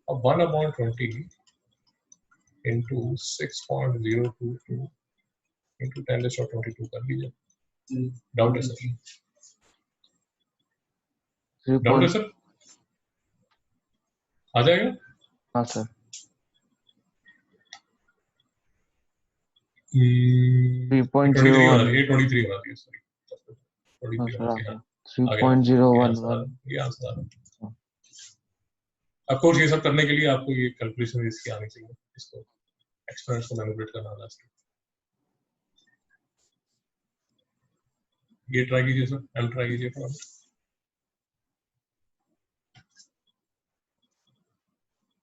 अब 1/20 into 6.022 into 10⁻22 कर लीजिए। डाउट है सर? डाउट है सर? आ जाएगा? हाँ सर। 3.01 होना चाहिए, 23 होना चाहिए, सॉरी 23 होना चाहिए। 3.011। ये आंसर आ रहा है। ऑफ कोर्स ये सब करने के लिए आपको ये कैलकुलेशन इसकी आनी चाहिए, इसको एक्सपोनेंट्स को मैनिपुलेट करना आना चाहिए। ये ट्राई कीजिए सर, एम ट्राई कीजिए थोड़ा।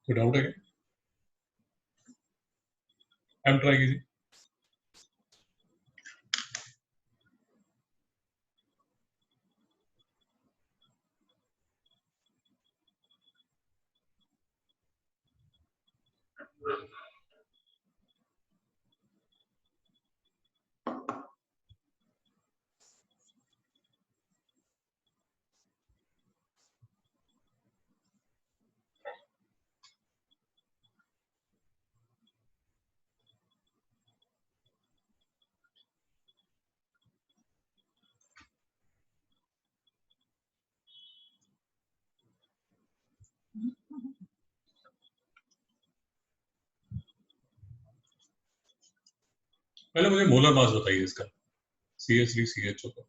कोई डाउट है क्या? एम ट्राई कीजिए। पहले मुझे मोलर मास बताइए इसका, CH3CHO का।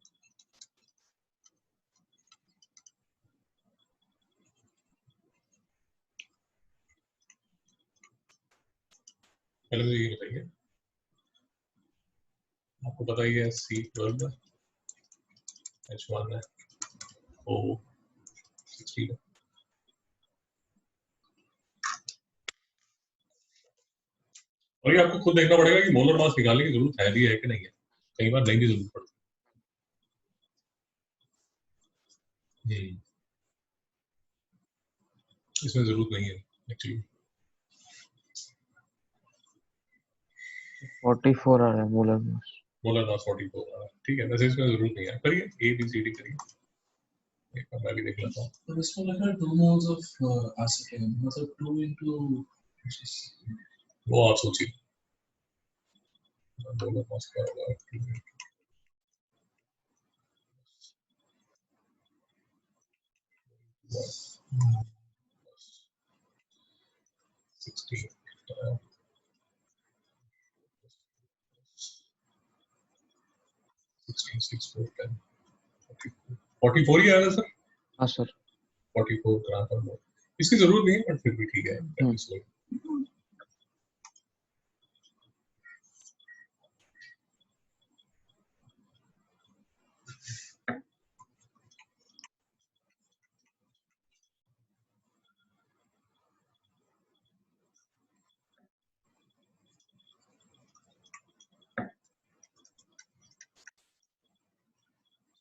पहले मुझे ये बताइए, आपको पता ही है C12 है, H1 है, O16 है। और ये आपको खुद देखना पड़ेगा कि मोलर मास निकालने की जरूरत है भी है कि नहीं है, कई बार नहीं भी जरूरत पड़ती। इसमें जरूरत नहीं है एक्चुअली। 44 आ रहा है मोलर मास। मोलर मास 44 ठीक है, मैसेज का जरूरत नहीं है, करिए ABCD करिए, एक बार मैं भी देख लेता हूँ। तो इसमें लिखा है 2 moles of acetone, मतलब 2 into वो आप सोचिए मोलर मास क्या होगा 16 16 6 4 10 44 ही आया सर, हाँ सर। 44 ग्राम पर मोल, इसकी जरूरत नहीं है बट फिर भी ठीक है।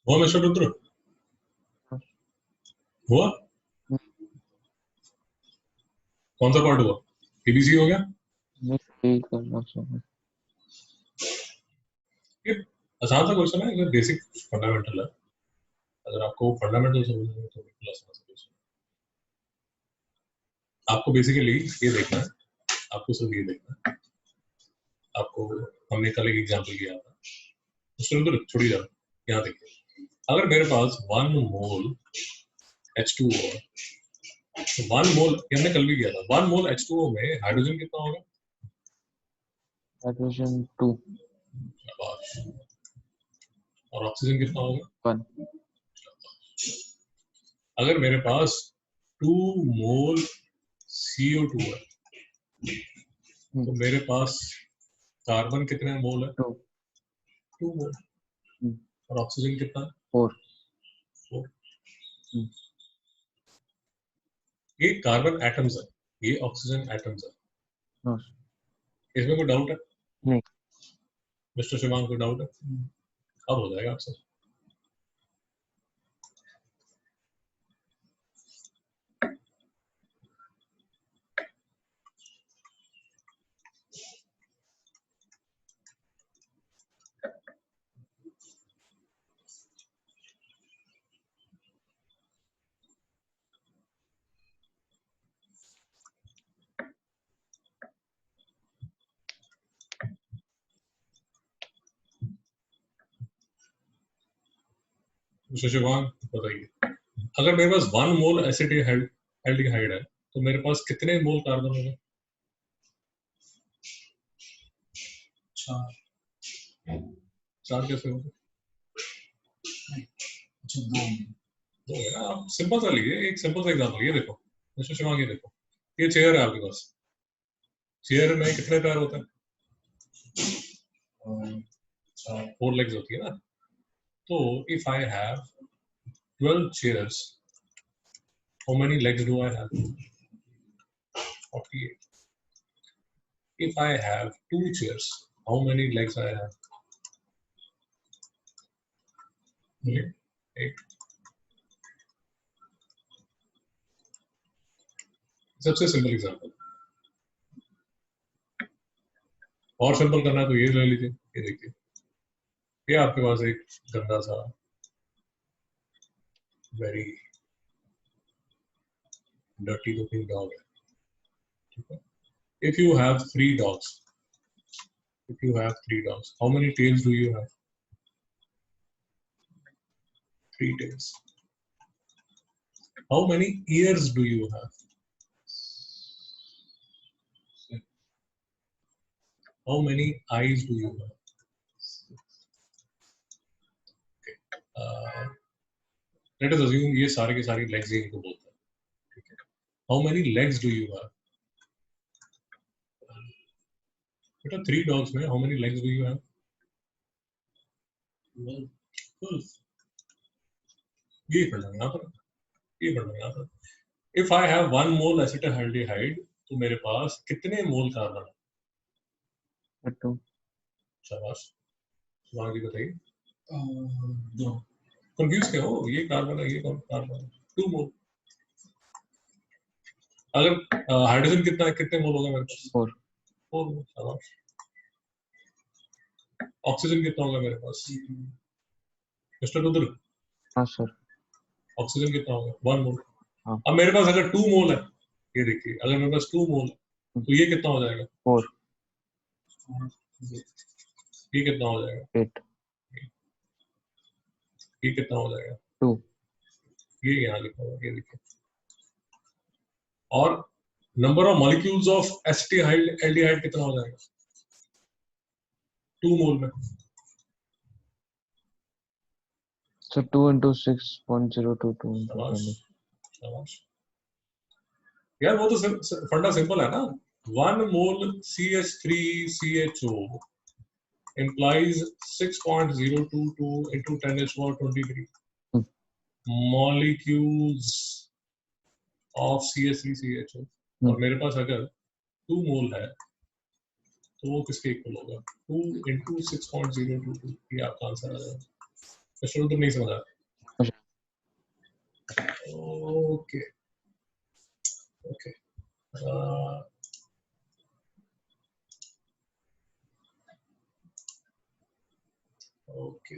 हुआ मिस्टर रुद्र, हुआ कौन सा पार्ट हुआ, ABC हो गया। नहीं सही करना सर। ये आसान सा क्वेश्चन है, ये बेसिक फंडामेंटल है, अगर आपको फंडामेंटल समझना है तो बिल्कुल आसान सा क्वेश्चन। आपको बेसिकली ये देखना है, आपको सिर्फ ये देखना है, आपको हमने कल एक एग्जांपल किया था, उसके अंदर छोड़ी जा, यहाँ देखिए, अगर मेरे पास 1 मोल H2O है, तो 1 मोल, हमने कल भी किया था, 1 मोल H2O में हाइड्रोजन कितना होगा, हाइड्रोजन 2 और ऑक्सीजन कितना होगा 1। अगर मेरे पास 2 मोल CO2 है, तो मेरे पास कार्बन कितने मोल है 2 मोल, और ऑक्सीजन कितना है 4। 4। ये कार्बन एटम्स है, ये ऑक्सीजन एटम्स है, हाँ इसमें कोई डाउट है नहीं। मिस्टर शिवांग, कोई डाउट है, अब हो जाएगा आपसे। मिस्टर शिवांग बताइए, अगर मेरे पास 1 मोल एसिटिल्डिहाइड है, तो मेरे पास कितने मोल कार्बन होंगे, 4 कैसे होंगे, अच्छा 2 तो है ना, आप सिंपल सा लीजिए, एक सिंपल सा एग्जांपल, ये देखो मिस्टर शिवांग, ये देखो, ये चेयर है आपके पास, चेयर में कितने पैर होते हैं, 4 लेग्स होती है ना, तो if I have 12 chairs, how many legs do I have, 48. If I have 2 chairs, how many legs I have, 8. सबसे सिंपल एग्जांपल, और सिंपल करना है तो ये ले लीजिए, ये देखिए, ये आपके पास एक गंदा सा वेरी डर्टी लुकिंग डॉग है, ठीक है, if you have 3 dogs, if you have 3 dogs, how many tails do you have, 3 tails. How many ears do you have, how many eyes do you have, let us assume ये सारे के सारे legs ही इनको बोलते हैं, ठीक है, how many legs do you have, बेटा 3 dogs में how many legs do you have, 12. ये पढ़ना यहाँ पर, ये पढ़ना यहाँ पर, if I have 1 mole acetaldehyde, तो मेरे पास कितने मोल कार्बन है, 2। शाबाश, सुभान जी बताइए, 2 कंफ्यूज क्या हो, ये कार्बन है, ये कार्बन है, 2 मोल। अगर हाइड्रोजन कितना है, कितने मोल होगा मेरे पास, 4। 4 मोल, शाबाश। ऑक्सीजन कितना होगा मेरे पास मिस्टर रुद्र? हाँ सर। ऑक्सीजन कितना होगा 1 मोल। हाँ। अब मेरे पास अगर 2 मोल है, ये देखिए अगर मेरे पास 2 मोल है तो ये कितना हो जाएगा 4 ये कितना हो जाएगा 8 ये कितना हो जाएगा 2 ये यहाँ लिखा हुआ है, ये देखिए। और number of molecules of acetyl aldehyde कितना हो जाएगा 2 मोल में? सर 2 into 6.022 शाबाश शाबाश यार, वो तो फंडा सिंपल है ना। 1 मोल CH3CHO implies 6.022 into 10⁻23 molecules of CH3CHO। और मेरे पास अगर 2 मोल है तो वो किसके इक्वल होगा 2 into 6.022। ये आपका आंसर आ जाएगा। तो नहीं समझा? ओके ओके ओके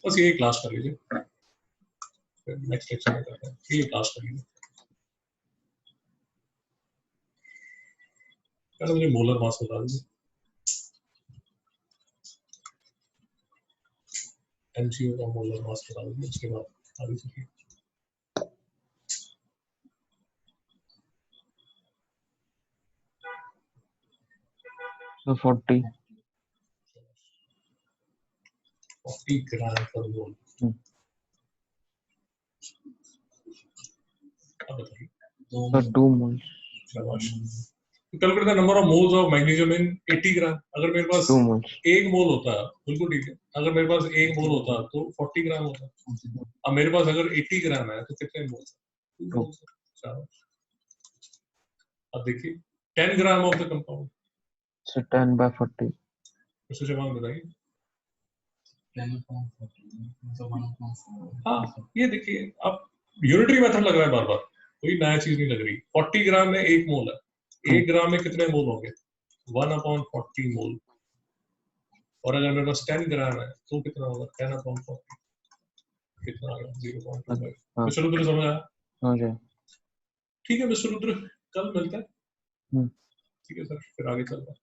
बस ये क्लास कर लीजिए, नेक्स्ट लेक्चर में करते हैं। ये क्लास कर लीजिए। पहले मुझे मोलर मास बता दीजिए। MCO का मोलर मास बता दीजिए, उसके बाद आगे चलिए। So 40 ग्राम पर मोल। अब बताइए। सर 2 moles शाबाश। Calculate the number of moles of magnesium in 80 gram. अगर मेरे पास 2 moles 1 मोल होता है, बिल्कुल ठीक है, अगर मेरे पास 1 मोल होता तो 40 ग्राम होता। अब मेरे पास अगर 80 ग्राम है तो कितने मोल? 2 मोल। शाबाश। अब देखिए 10 gram of the compound. Sir 10/40 mister Sharma बताइए। 10/40 हाँ ये देखिए, अब यूनिटरी मेथड लग रहा है बार बार, कोई नया चीज नहीं लग रही। 40 ग्राम में 1 मोल है, 1 ग्राम में कितने मोल होंगे 1/40 मोल। और अगर मेरे पास 10 ग्राम है तो कितना होगा 10/40 कितना आ गया 0.25। मिस्टर रुद्र समझ आया? हाँ जी। ठीक है मिस्टर रुद्र, कल मिलते हैं। ठीक है सर, फिर आगे चलते हैं।